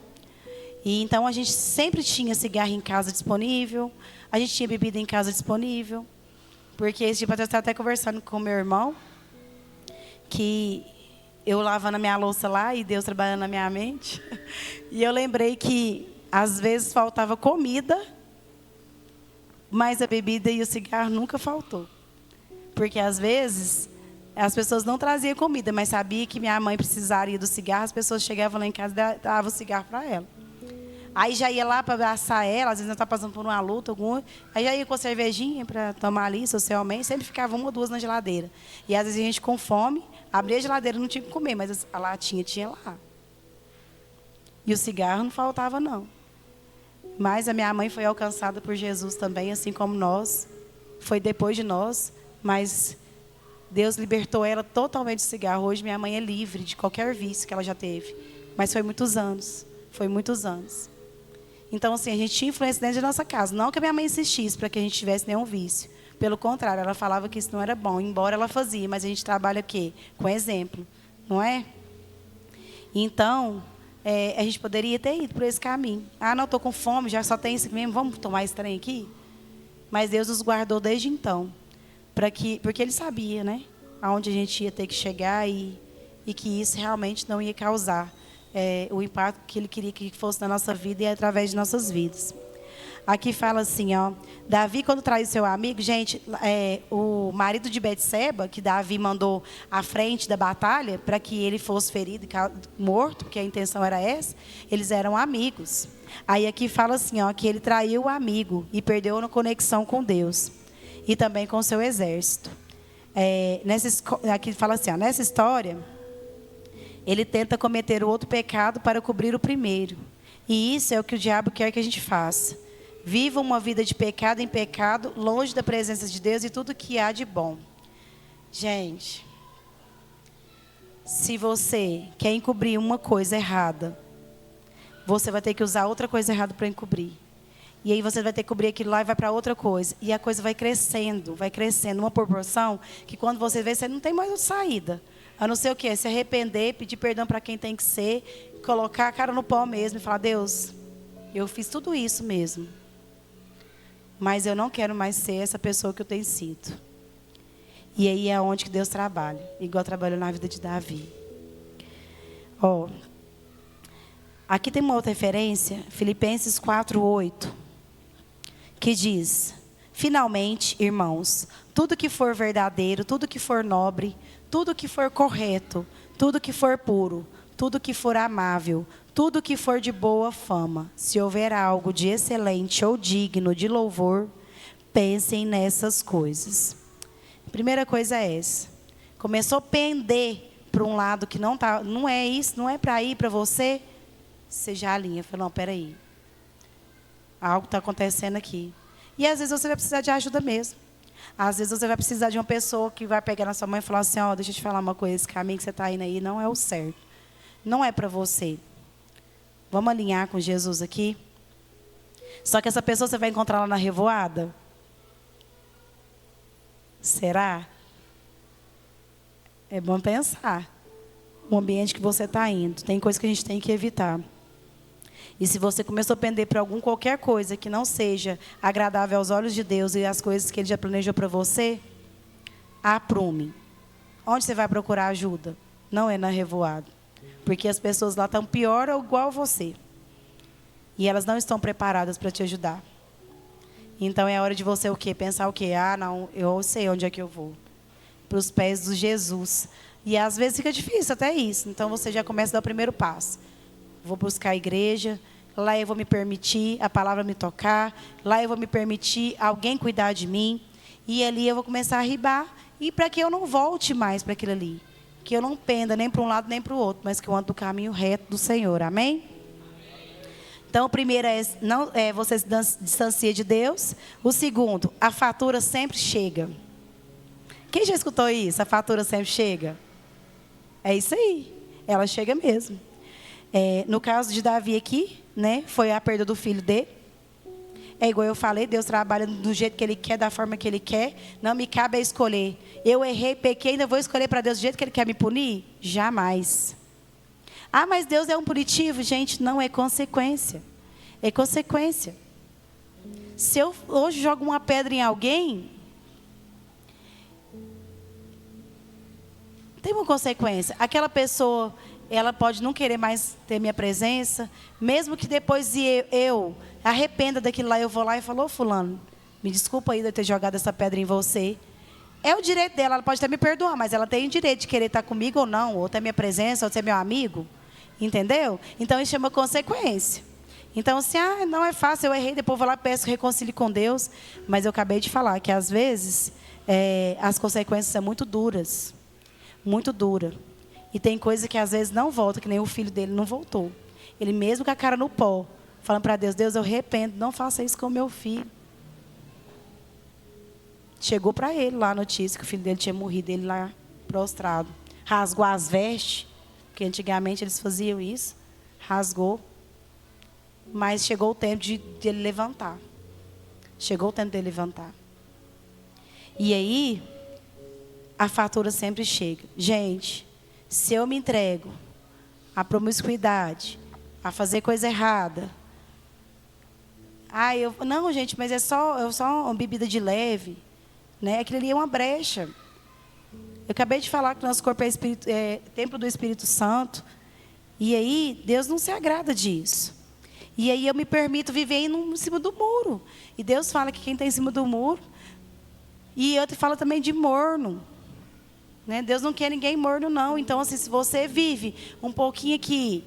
E então a gente sempre tinha cigarro em casa disponível, a gente tinha bebida em casa disponível. Porque esse tipo eu estava até conversando com meu irmão, que eu lavando a minha louça lá e Deus trabalhando na minha mente. E eu lembrei que às vezes faltava comida, mas a bebida e o cigarro nunca faltou. Porque às vezes as pessoas não traziam comida, mas sabia que minha mãe precisaria do cigarro, as pessoas chegavam lá em casa e davam o cigarro para ela. Aí já ia lá para abraçar ela, às vezes não está passando por uma luta alguma, aí já ia com cervejinha para tomar ali socialmente, sempre ficava 1 ou 2 na geladeira. E às vezes a gente com fome, abria a geladeira, não tinha que comer, mas a latinha tinha lá. E o cigarro não faltava não. Mas a minha mãe foi alcançada por Jesus também, assim como nós, foi depois de nós, mas Deus libertou ela totalmente do cigarro. Hoje minha mãe é livre de qualquer vício que ela já teve. Mas foi muitos anos. Foi muitos anos. Então, assim, a gente tinha influência dentro da nossa casa. Não que a minha mãe insistisse para que a gente tivesse nenhum vício. Pelo contrário, ela falava que isso não era bom. Embora ela fazia, mas a gente trabalha o quê? Com exemplo. Não é? Então, a gente poderia ter ido por esse caminho. Ah, não, estou com fome, já só tem isso aqui mesmo. Vamos tomar esse trem aqui? Mas Deus nos guardou desde então. Porque Ele sabia, né? Aonde a gente ia ter que chegar e que isso realmente não ia causar o impacto que Ele queria que fosse na nossa vida e através de nossas vidas. Aqui fala assim, ó. Davi, quando traiu seu amigo, gente, o marido de Betseba, que Davi mandou à frente da batalha para que ele fosse ferido e morto, porque a intenção era essa, eles eram amigos. Aí aqui fala assim, ó, que ele traiu o amigo e perdeu a conexão com Deus e também com o seu exército. Aqui fala assim, ó, nessa história, ele tenta cometer o outro pecado para cobrir o primeiro. E isso é o que o diabo quer que a gente faça. Viva uma vida de pecado em pecado, longe da presença de Deus e tudo que há de bom. Gente, se você quer encobrir uma coisa errada, você vai ter que usar outra coisa errada para encobrir. E aí você vai ter que cobrir aquilo lá e vai para outra coisa. E a coisa vai crescendo, uma proporção que quando você vê, você não tem mais outra saída. A não ser o quê? Se arrepender, pedir perdão para quem tem que ser, colocar a cara no pó mesmo e falar, Deus, eu fiz tudo isso mesmo. Mas eu não quero mais ser essa pessoa que eu tenho sido. E aí é onde que Deus trabalha. Igual trabalhou na vida de Davi. Ó, aqui tem uma outra referência, Filipenses 4:8, que diz: finalmente, irmãos, tudo que for verdadeiro, tudo que for nobre, tudo que for correto, tudo que for puro, tudo que for amável, tudo que for de boa fama, se houver algo de excelente ou digno de louvor, pensem nessas coisas. A primeira coisa é essa. Começou a pender para um lado que não é isso, não é para ir para você, você já alinha. Falou, não, peraí. Algo está acontecendo aqui. E às vezes você vai precisar de ajuda mesmo. Às vezes você vai precisar de uma pessoa que vai pegar na sua mão e falar assim, ó, deixa eu te falar uma coisa, esse caminho que você está indo aí não é o certo. Não é para você. Vamos alinhar com Jesus aqui? Só que essa pessoa você vai encontrar lá na revoada? Será? É bom pensar. O ambiente que você está indo. Tem coisa que a gente tem que evitar. E se você começou a pender para qualquer coisa que não seja agradável aos olhos de Deus e as coisas que Ele já planejou para você, aprume. Onde você vai procurar ajuda? Não é na revoada. Porque as pessoas lá estão pior ou igual a você. E elas não estão preparadas para te ajudar. Então é hora de você o quê? Pensar o quê? Ah, não, eu sei onde é que eu vou. Para os pés de Jesus. E às vezes fica difícil até isso. Então você já começa a dar o primeiro passo. Vou buscar a igreja. Lá eu vou me permitir a palavra me tocar. Lá eu vou me permitir alguém cuidar de mim. E ali eu vou começar a ribar. E para que eu não volte mais para aquilo ali. Que eu não penda nem para um lado nem para o outro. Mas que eu ando do caminho reto do Senhor. Amém? Então, o primeiro você se distancia de Deus. O segundo, a fatura sempre chega. Quem já escutou isso? A fatura sempre chega? É isso aí. Ela chega mesmo. No caso de Davi aqui, né, foi a perda do filho dele. É igual eu falei, Deus trabalha do jeito que Ele quer, da forma que Ele quer. Não me cabe a escolher. Eu errei, pequei, ainda vou escolher para Deus do jeito que Ele quer me punir? Jamais. Ah, mas Deus é um punitivo? Gente, não é consequência. É consequência. Se eu hoje jogo uma pedra em alguém, tem uma consequência. Aquela pessoa, ela pode não querer mais ter minha presença, mesmo que depois eu arrependa daquilo lá, eu vou lá e falo, ô fulano, me desculpa aí de eu ter jogado essa pedra em você. É o direito dela, ela pode até me perdoar, mas ela tem o direito de querer estar comigo ou não, ou ter minha presença, ou ser meu amigo. Entendeu? Então, isso chama consequência. Então, assim, não é fácil, eu errei, depois vou lá e peço reconcilie com Deus. Mas eu acabei de falar que, às vezes, as consequências são muito duras. Muito duras. E tem coisa que, às vezes, não volta, que nem o filho dele não voltou. Ele mesmo com a cara no pó, falando para Deus, Deus, eu arrependo, não faça isso com o meu filho. chegou para ele lá a notícia que o filho dele tinha morrido, ele lá prostrado. Rasgou as vestes, porque antigamente eles faziam isso. Rasgou. Mas chegou o tempo de ele levantar. Chegou o tempo dele levantar. E aí, a fatura sempre chega. Gente, se eu me entrego à promiscuidade, a fazer coisa errada. Não, gente, mas é só uma bebida de leve. Né? Aquilo ali é uma brecha. Eu acabei de falar que o nosso corpo é templo do Espírito Santo. E aí, Deus não se agrada disso. E aí eu me permito viver em cima do muro. E Deus fala que quem está em cima do muro. E eu te falo também de morno. Né? Deus não quer ninguém morno, não. Então, assim, se você vive um pouquinho aqui.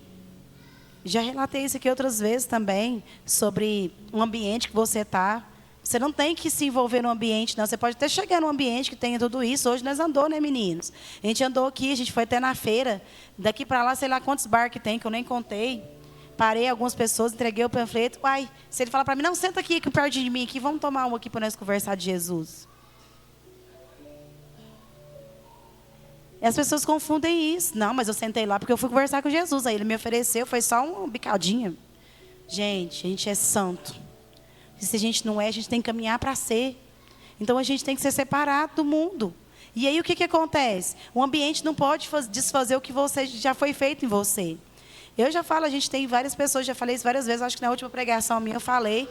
Já relatei isso aqui outras vezes também. Sobre um ambiente que você está. Você não tem que se envolver no ambiente, não. Você pode até chegar num ambiente que tenha tudo isso. Hoje nós andou, né, meninos? A gente andou aqui, a gente foi até na feira. Daqui para lá, sei lá quantos bar que tem, que eu nem contei. Parei algumas pessoas, entreguei o panfleto. Uai, se ele falar para mim, não, senta aqui perto de mim, aqui, vamos tomar uma aqui para nós conversar de Jesus. E as pessoas confundem isso. Não, mas eu sentei lá porque eu fui conversar com Jesus. Aí ele me ofereceu, foi só uma bicadinha. Gente, a gente é santo. E se a gente não é, a gente tem que caminhar para ser. Então a gente tem que ser separado do mundo. E aí o que acontece? O ambiente não pode desfazer o que já foi feito em você. Eu já falo, a gente tem várias pessoas, já falei isso várias vezes, acho que na última pregação minha eu falei,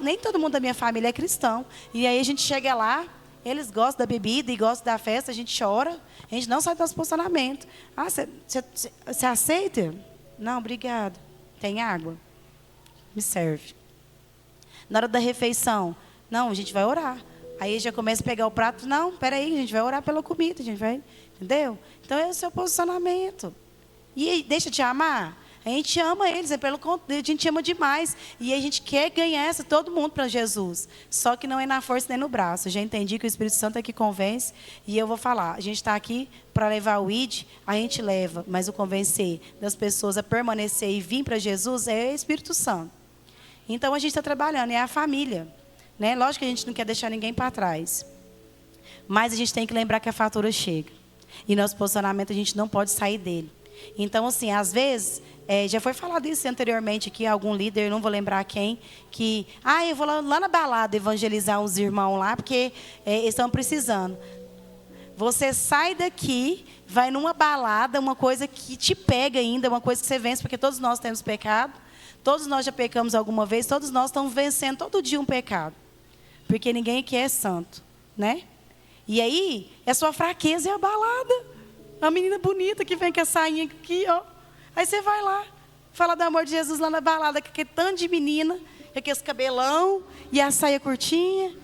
nem todo mundo da minha família é cristão. E aí a gente chega lá, eles gostam da bebida e gostam da festa, a gente chora, a gente não sai do nosso posicionamento. Ah, você aceita? Não, obrigado. Tem água? Me serve. Na hora da refeição, não, a gente vai orar. Aí já começa a pegar o prato, não, peraí, a gente vai orar pela comida, a gente vai, entendeu? Então é o seu posicionamento. E deixa de amar? A gente ama eles, a gente ama demais. E a gente quer ganhar todo mundo para Jesus. Só que não é na força nem no braço. Eu já entendi que o Espírito Santo é que convence. E eu vou falar, a gente está aqui para levar o ID, a gente leva. Mas o convencer das pessoas a permanecer e vir para Jesus é o Espírito Santo. Então a gente está trabalhando, é a família. Né? Lógico que a gente não quer deixar ninguém para trás. Mas a gente tem que lembrar que a fatura chega. E nosso posicionamento a gente não pode sair dele. Então, assim, às vezes, já foi falado isso anteriormente aqui, algum líder, não vou lembrar quem, que, eu vou lá na balada evangelizar uns irmãos lá, porque eles estão precisando. Você sai daqui, vai numa balada, uma coisa que te pega ainda, uma coisa que você vence, porque todos nós temos pecado, todos nós já pecamos alguma vez, todos nós estamos vencendo todo dia um pecado, porque ninguém aqui é santo, né? E aí, a sua fraqueza é a balada. Uma menina bonita que vem com a sainha aqui, ó. Aí você vai lá, fala do amor de Jesus lá na balada, com aquele tanto de menina, com aquele cabelão, e a saia curtinha,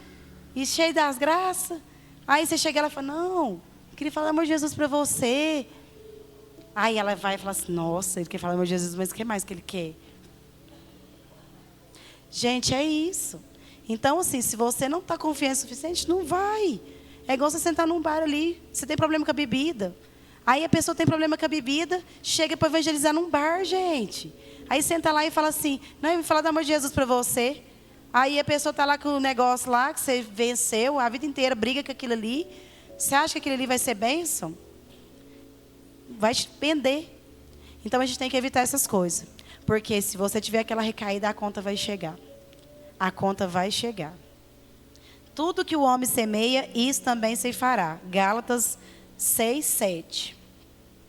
e cheia das graças. Aí você chega e ela fala, não, eu queria falar do amor de Jesus para você. Aí ela vai e fala assim, nossa, ele quer falar do amor de Jesus, mas o que mais que ele quer? Gente, é isso. Então, assim, se você não está confiante o suficiente, não vai. É igual você sentar num bar ali, você tem problema com a bebida. Aí a pessoa tem problema com a bebida, chega para evangelizar num bar, gente. Aí senta lá e fala assim, não, eu vou falar do amor de Jesus para você. Aí a pessoa está lá com o negócio lá, que você venceu, a vida inteira briga com aquilo ali. Você acha que aquilo ali vai ser bênção? Vai te pender. Então a gente tem que evitar essas coisas. Porque se você tiver aquela recaída, a conta vai chegar. A conta vai chegar. Tudo que o homem semeia, isso também se fará. Gálatas 6, 7.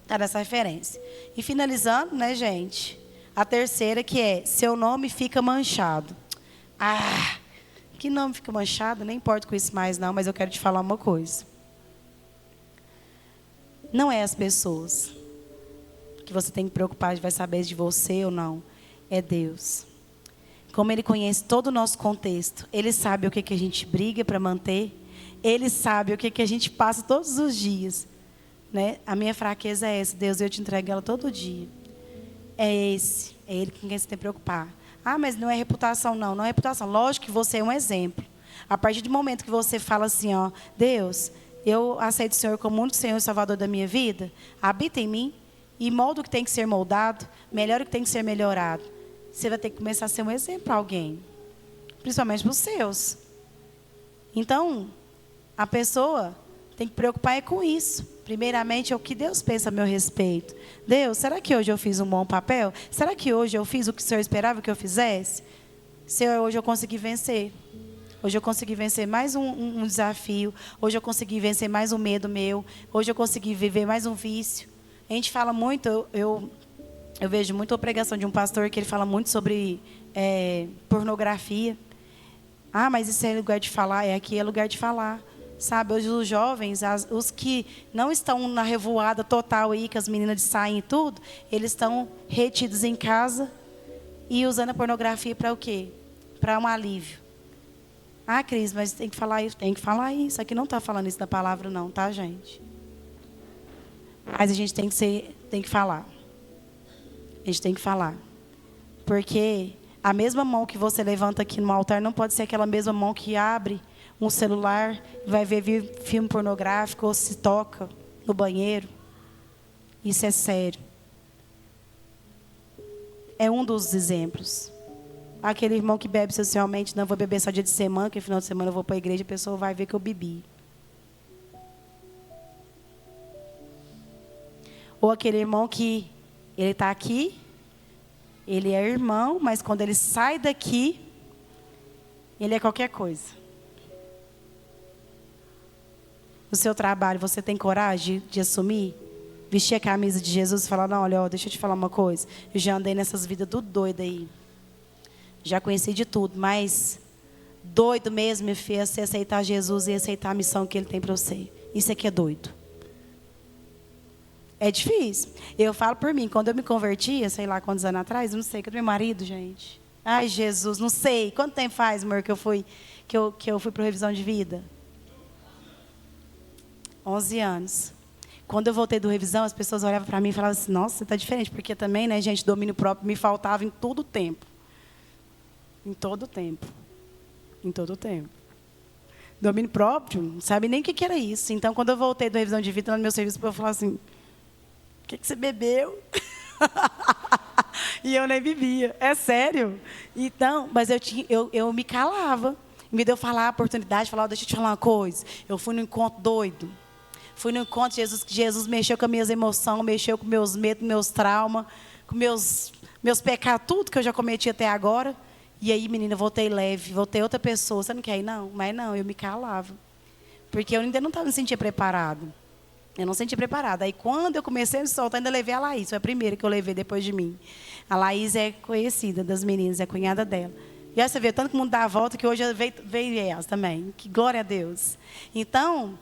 Está nessa referência. E finalizando, né, gente? A terceira que é, seu nome fica manchado. Ah, que nome fica manchado? Nem importo com isso mais não, mas eu quero te falar uma coisa. Não é as pessoas que você tem que preocupar, vai saber de você ou não. É Deus. Como Ele conhece todo o nosso contexto, Ele sabe o que a gente briga para manter, Ele sabe o que a gente passa todos os dias. Né? A minha fraqueza é essa, Deus, eu te entrego ela todo dia. É Ele com quem você tem que preocupar. Ah, mas não é reputação, não, não é reputação. Lógico que você é um exemplo. A partir do momento que você fala assim, ó, Deus, eu aceito o Senhor como o único Senhor e Salvador da minha vida, habita em mim e molda o que tem que ser moldado, melhora o que tem que ser melhorado. Você vai ter que começar a ser um exemplo para alguém. Principalmente para os seus. Então, a pessoa tem que preocupar com isso. Primeiramente, é o que Deus pensa a meu respeito. Deus, será que hoje eu fiz um bom papel? Será que hoje eu fiz o que o Senhor esperava que eu fizesse? Senhor, hoje eu consegui vencer. Hoje eu consegui vencer mais um desafio. Hoje eu consegui vencer mais um medo meu. Hoje eu consegui viver mais um vício. A gente fala muito, eu vejo muito a pregação de um pastor que ele fala muito sobre pornografia. Ah, mas isso é lugar de falar? Aqui é lugar de falar. Sabe, hoje os jovens, os que não estão na revoada total aí, que as meninas de saem e tudo, eles estão retidos em casa e usando a pornografia para o quê? Para um alívio. Ah, Cris, mas tem que falar isso. Tem que falar isso. Aqui não está falando isso da palavra não, tá, gente? Mas a gente tem que falar. A gente tem que falar. Porque a mesma mão que você levanta aqui no altar não pode ser aquela mesma mão que abre um celular, vai ver filme pornográfico ou se toca no banheiro. Isso é sério. É um dos exemplos. Aquele irmão que bebe socialmente, não vou beber só dia de semana, porque final de semana eu vou para a igreja, a pessoa vai ver que eu bebi. Ou aquele irmão que ele está aqui, ele é irmão, mas quando ele sai daqui, ele é qualquer coisa. No seu trabalho, você tem coragem de assumir? Vestir a camisa de Jesus e falar, não, olha, deixa eu te falar uma coisa. Eu já andei nessas vidas tudo doido aí. Já conheci de tudo, mas doido mesmo, meu filho, é você aceitar Jesus e aceitar a missão que Ele tem para você. Isso aqui é doido. É difícil. Eu falo por mim, quando eu me convertia, sei lá quantos anos atrás, não sei, que meu marido, gente. Ai, Jesus, não sei. Quanto tempo faz, amor, que eu fui para revisão de vida? 11 anos. Quando eu voltei do revisão, as pessoas olhavam para mim e falavam assim, nossa, você está diferente. Porque também, né, gente, domínio próprio me faltava em todo o tempo. Em todo o tempo. Em todo o tempo. Domínio próprio, não sabe nem o que era isso. Então, quando eu voltei da revisão de vida, no meu serviço, eu falava assim, o que você bebeu? E eu nem bebia. É sério. Então, mas eu me calava. Me deu falar a oportunidade, falar, deixa eu te falar uma coisa. Eu fui no encontro doido. Fui no encontro de Jesus, que Jesus mexeu com as minhas emoções, mexeu com meus medos, meus traumas, com meus pecados, tudo que eu já cometi até agora. E aí, menina, eu voltei leve, voltei outra pessoa. Você não quer ir, não? Mas não, eu me calava. Porque eu ainda não estava me sentindo preparado. Eu não senti preparada. Aí, quando eu comecei a me soltar, ainda levei a Laís. Foi a primeira que eu levei depois de mim. A Laís é conhecida das meninas, é a cunhada dela. E aí você vê, tanto que o mundo dá a volta, que hoje veio elas também. Que glória a Deus. Então,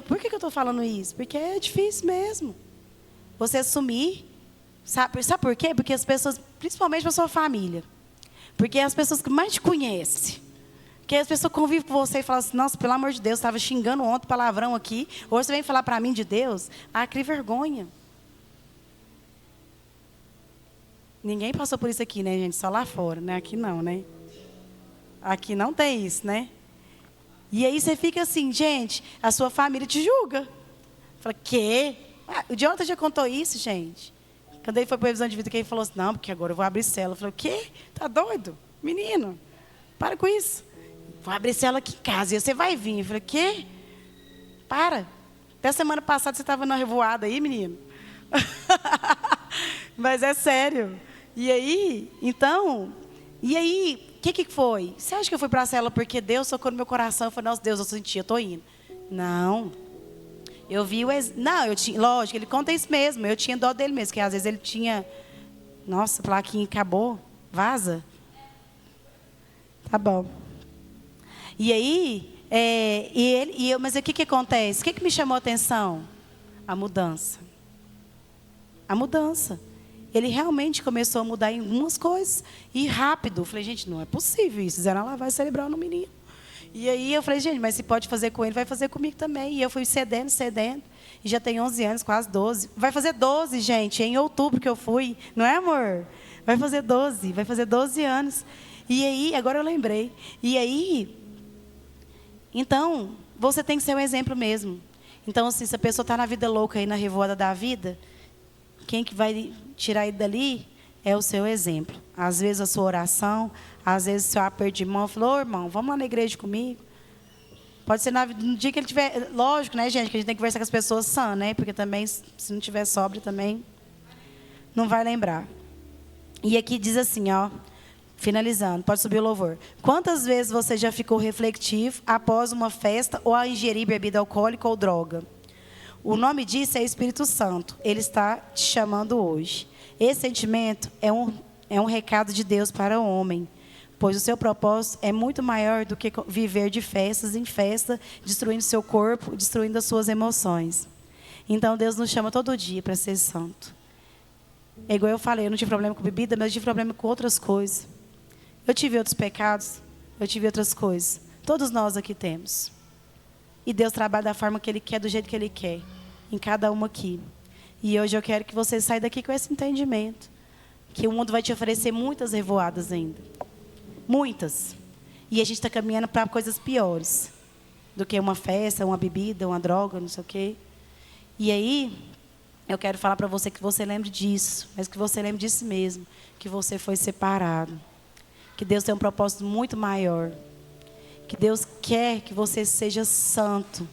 por que eu estou falando isso? Porque é difícil mesmo. Você assumir. Sabe por quê? Porque as pessoas, principalmente para a sua família. Porque as pessoas que mais te conhecem. Porque as pessoas convivem com você e falam assim, nossa, pelo amor de Deus, estava xingando ontem palavrão aqui. Hoje você vem falar para mim de Deus. Ah, que vergonha. Ninguém passou por isso aqui, né, gente? Só lá fora, né? Aqui não, né? Aqui não tem isso, né? E aí você fica assim, gente, a sua família te julga. Fala, quê? O Jonathan já contou isso, gente. Quando ele foi para a revisão de vida, que ele falou assim, não, porque agora eu vou abrir célula. Eu falei, o quê? Tá doido? Menino, para com isso. Vou abrir célula aqui em casa e você vai vir. Eu falei, quê? Para. Até semana passada você estava na revoada aí, menino. Mas é sério. E aí, então, o que foi? Você acha que eu fui para a célula porque Deus tocou no meu coração? Eu falei, nossa, Deus, eu senti, eu estou indo. Não. Eu vi não, eu tinha, lógico, ele conta isso mesmo. Eu tinha dó dele mesmo, que às vezes ele tinha, nossa, a plaquinha acabou, vaza. Tá bom. E aí, mas o que acontece? O que me chamou a atenção? A mudança. A mudança. Ele realmente começou a mudar em algumas coisas. E rápido. Eu falei, gente, não é possível isso. Fizeram uma lavagem cerebral no menino. E aí eu falei, gente, mas se pode fazer com ele, vai fazer comigo também. E eu fui cedendo. E já tem 11 anos, quase 12. Vai fazer 12, gente, em outubro que eu fui. Não é, amor? Vai fazer 12 anos. E aí, agora eu lembrei. E aí, então, você tem que ser um exemplo mesmo. Então, assim, se a pessoa está na vida louca aí, na revoada da vida, quem que vai tirar ele dali é o seu exemplo. Às vezes a sua oração, às vezes o seu aperto de mão, falou, ô irmão, vamos lá na igreja comigo. Pode ser no dia que ele tiver... Lógico, né, gente, que a gente tem que conversar com as pessoas sã, né? Porque também, se não tiver sóbrio, também não vai lembrar. E aqui diz assim, ó, finalizando, pode subir o louvor. Quantas vezes você já ficou reflexivo após uma festa ou a ingerir bebida alcoólica ou droga? O nome disso é Espírito Santo. Ele está te chamando hoje. Esse sentimento é um recado de Deus para o homem, pois o seu propósito é muito maior do que viver de festas em festa, destruindo seu corpo, destruindo as suas emoções. Então Deus nos chama todo dia para ser santo. É igual eu falei, eu não tive problema com bebida, mas eu tive problema com outras coisas. Eu tive outros pecados, eu tive outras coisas. Todos nós aqui temos. E Deus trabalha da forma que Ele quer, do jeito que Ele quer, em cada uma aqui. E hoje eu quero que você saia daqui com esse entendimento, que o mundo vai te oferecer muitas revoadas ainda. Muitas. E a gente está caminhando para coisas piores do que uma festa, uma bebida, uma droga, não sei o quê. E aí, eu quero falar para você que você lembre disso, mas que você lembre disso mesmo, que você foi separado. Que Deus tem um propósito muito maior. Que Deus quer que você seja santo.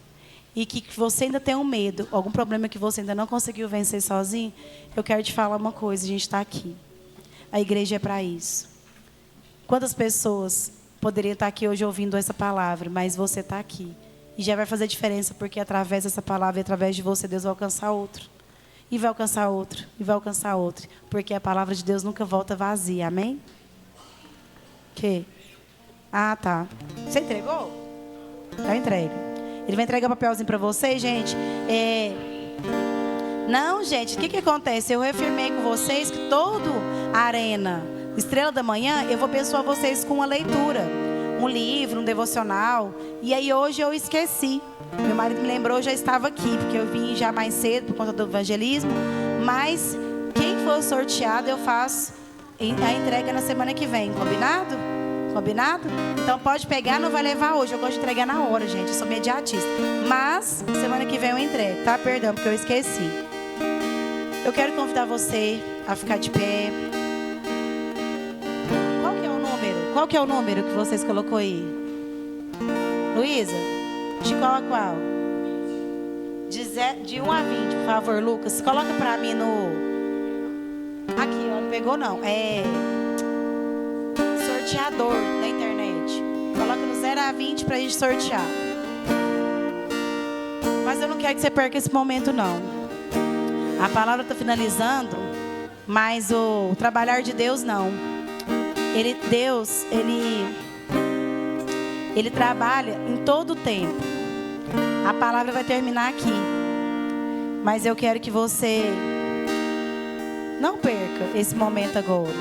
E que você ainda tem um medo, algum problema que você ainda não conseguiu vencer sozinho. Eu quero te falar uma coisa, a gente está aqui. A igreja é para isso. Quantas pessoas poderiam estar aqui hoje ouvindo essa palavra, mas você está aqui. E já vai fazer diferença, porque através dessa palavra e através de você, Deus vai alcançar outro. E vai alcançar outro, e vai alcançar outro. Porque a palavra de Deus nunca volta vazia, amém? Que? Ah, tá. Você entregou? Então entrega. Ele vai entregar papelzinho para vocês, gente. Não, gente, o que acontece? Eu reafirmei com vocês que todo a Arena Estrela da Manhã, eu vou abençoar vocês com uma leitura. Um livro, um devocional. E aí hoje eu esqueci. Meu marido me lembrou, eu já estava aqui, porque eu vim já mais cedo por conta do evangelismo. Mas quem for sorteado, eu faço a entrega na semana que vem. Combinado? Combinado? Então pode pegar, não vai levar hoje. Eu gosto de entregar na hora, gente. Eu sou mediatista. Mas semana que vem eu entrego, tá? Perdão, porque eu esqueci. Eu quero convidar você a ficar de pé. Qual que é o número que vocês colocou aí? Luísa? De qual a qual? De 1 a 20, por favor, Lucas. Coloca pra mim no... Aqui, ó, não pegou não. É... sorteador da internet. Coloca no 0 a 20 pra gente sortear. Mas eu não quero que você perca esse momento, não. A palavra está finalizando, mas o trabalhar de Deus, não. Deus, ele trabalha em todo o tempo. A palavra vai terminar aqui. Mas eu quero que você não perca esse momento agora.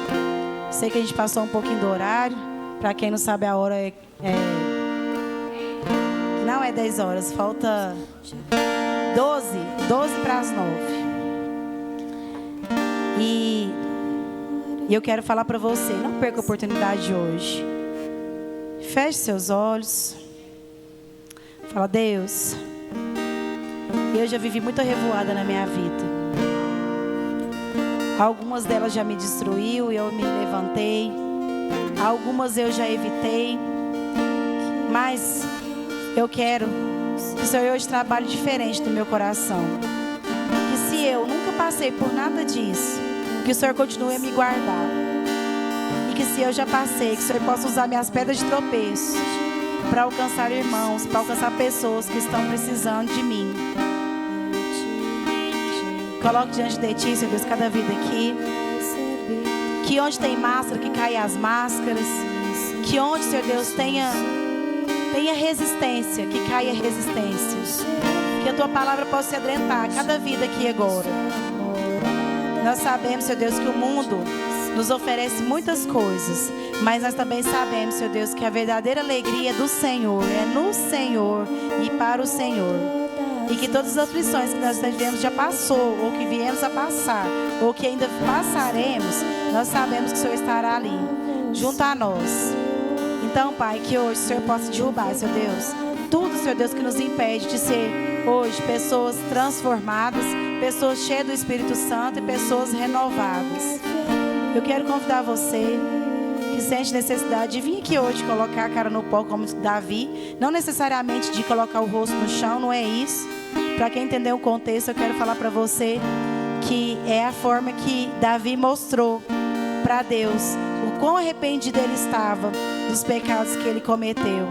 Sei que a gente passou um pouquinho do horário. Para quem não sabe, a hora não é 10 horas. Falta 12 para as 9. E eu quero falar para você, não perca a oportunidade de hoje. Feche seus olhos. Fala, Deus, eu já vivi muita revoada na minha vida. Algumas delas já me destruiu e eu me levantei. Algumas eu já evitei. Mas eu quero que o Senhor hoje trabalhe diferente no meu coração. Que se eu nunca passei por nada disso, que o Senhor continue a me guardar. E que se eu já passei, que o Senhor possa usar minhas pedras de tropeço para alcançar irmãos, para alcançar pessoas que estão precisando de mim. Coloque diante de Ti, Senhor Deus, cada vida aqui. Que onde tem máscara, que caia as máscaras. Que onde, Senhor Deus, tenha resistência, que caia resistência. Que a Tua palavra possa se adentrar a cada vida aqui agora. Nós sabemos, Senhor Deus, que o mundo nos oferece muitas coisas, mas nós também sabemos, Senhor Deus, que a verdadeira alegria do Senhor é no Senhor e para o Senhor. E que todas as aflições que nós tivemos já passou, ou que viemos a passar, ou que ainda passaremos, nós sabemos que o Senhor estará ali, junto a nós. Então, Pai, que hoje o Senhor possa derrubar, Senhor Deus, tudo, Senhor Deus, que nos impede de ser hoje pessoas transformadas, pessoas cheias do Espírito Santo e pessoas renovadas. Eu quero convidar você que sente necessidade de vir aqui hoje colocar a cara no pó como Davi, não necessariamente de colocar o rosto no chão, não é isso. Para quem entendeu o contexto, eu quero falar para você que é a forma que Davi mostrou para Deus o quão arrependido ele estava dos pecados que ele cometeu.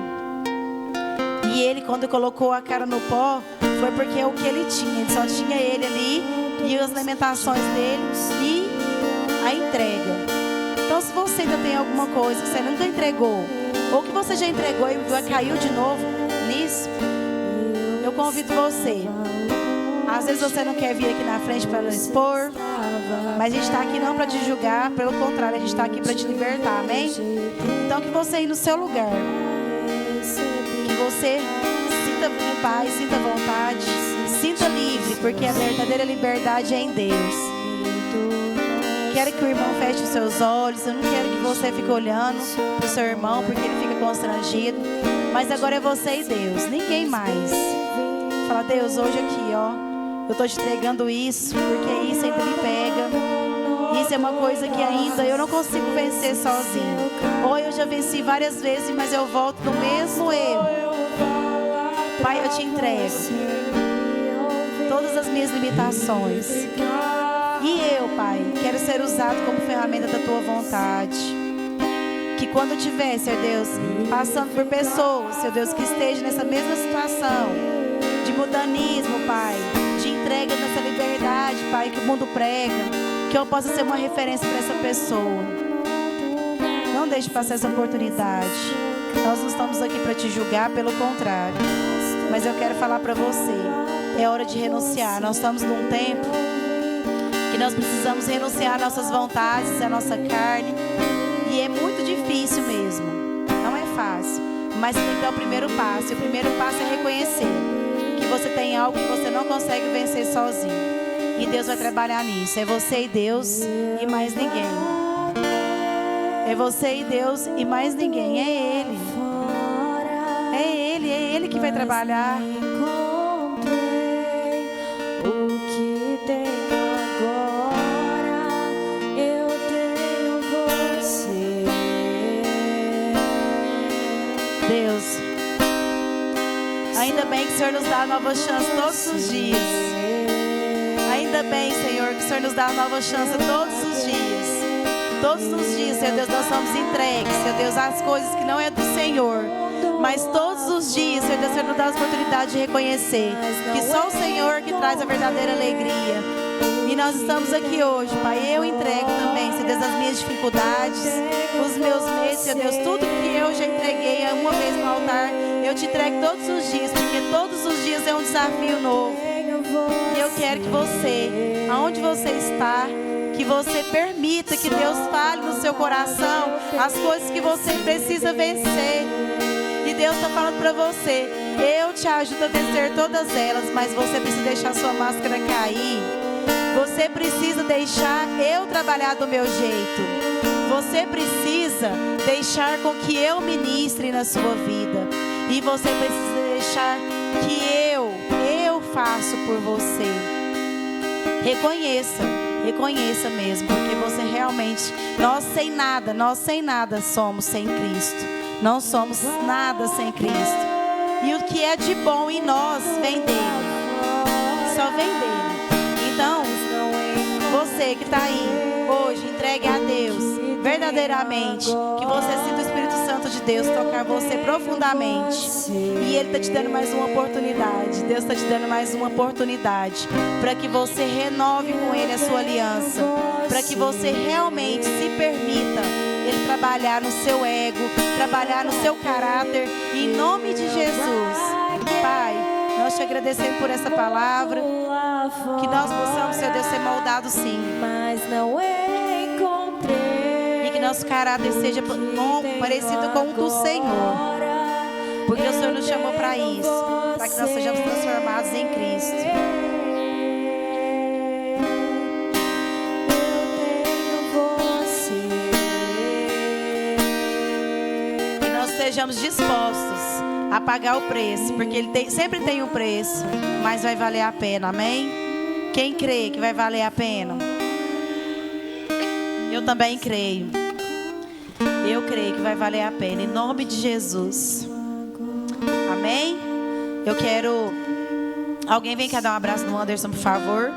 E ele, quando colocou a cara no pó, foi porque é o que ele tinha. Ele só tinha ele ali e as lamentações dele e a entrega. Então, se você ainda tem alguma coisa que você nunca entregou, ou que você já entregou e caiu de novo nisso, eu convido você. Às vezes você não quer vir aqui na frente para expor, mas a gente está aqui não para te julgar, pelo contrário, a gente está aqui para te libertar, amém? Então, que você aí no seu lugar, que você sinta em paz, sinta vontade, sinta livre, porque a verdadeira liberdade é em Deus. Quero que o irmão feche os seus olhos. Eu não quero que você fique olhando para o seu irmão, porque ele fica constrangido. Mas agora é você e Deus, ninguém mais. Fala: Deus, hoje aqui, ó, eu estou te entregando isso, porque isso ainda me pega. Isso é uma coisa que ainda eu não consigo vencer sozinho. Ou eu já venci várias vezes, mas eu volto no mesmo erro. Pai, eu te entrego todas as minhas limitações. E eu, Pai, quero ser usado como ferramenta da Tua vontade. Que quando eu estiver, Senhor Deus, passando por pessoas, Senhor Deus, que estejam nessa mesma situação de mudanismo, Pai, de entrega nessa liberdade, Pai, que o mundo prega, que eu possa ser uma referência para essa pessoa. Não deixe passar essa oportunidade. Nós não estamos aqui para te julgar, pelo contrário. Mas eu quero falar para você, é hora de renunciar. Nós estamos num tempo que nós precisamos renunciar às nossas vontades, à nossa carne. E é muito difícil mesmo. Não é fácil. Mas tem que dar o primeiro passo. E o primeiro passo é reconhecer que você tem algo que você não consegue vencer sozinho. E Deus vai trabalhar nisso. É você e Deus e mais ninguém. É você e Deus e mais ninguém. É Ele. É Ele que vai trabalhar. Deus, ainda bem que o Senhor nos dá nova chance todos os dias. Ainda bem, Senhor, que o Senhor nos dá nova chance todos os dias. Todos os dias, Senhor Deus, nós somos entregues, Senhor Deus, às coisas que não é do Senhor. Mas todos os dias, Senhor Deus, o Senhor nos dá a oportunidade de reconhecer que só o Senhor que traz a verdadeira alegria. E nós estamos aqui hoje, Pai. Eu entrego também, Senhor Deus, as minhas dificuldades, os meus medos, Senhor Deus, tudo que eu já entreguei uma vez no altar, eu te entrego todos os dias, porque todos os dias é um desafio novo. E eu quero que você, aonde você está, que você permita que Deus fale no seu coração as coisas que você precisa vencer. E Deus está falando para você: eu te ajudo a vencer todas elas, mas você precisa deixar sua máscara cair. Você precisa deixar eu trabalhar do meu jeito. Você precisa deixar com que eu ministre na sua vida. E você precisa deixar que eu faço por você. Reconheça mesmo, porque você realmente, nós sem nada somos sem Cristo. Não somos nada sem Cristo. E o que é de bom em nós vem dele. Só vem dele. Então, você que está aí hoje, entregue a Deus verdadeiramente, que você sinta o Espírito Santo de Deus tocar você profundamente. E Ele está te dando mais uma oportunidade. Deus está te dando mais uma oportunidade para que você renove com Ele a sua aliança, para que você realmente se permita Ele trabalhar no seu ego, trabalhar no seu caráter, em nome de Jesus. Pai, nós te agradecemos por essa palavra, que nós possamos, Senhor Deus, ser moldados sim, mas não encontrei, e que nosso caráter seja parecido com o do Senhor, porque o Senhor nos chamou para isso, para que nós sejamos transformados em Cristo. Que nós sejamos dispostos a pagar o preço, porque Ele sempre tem um preço, mas vai valer a pena, amém? Quem crê que vai valer a pena? Eu também creio. Eu creio que vai valer a pena, em nome de Jesus. Amém? Eu quero... Alguém vem cá dar um abraço no Anderson, por favor.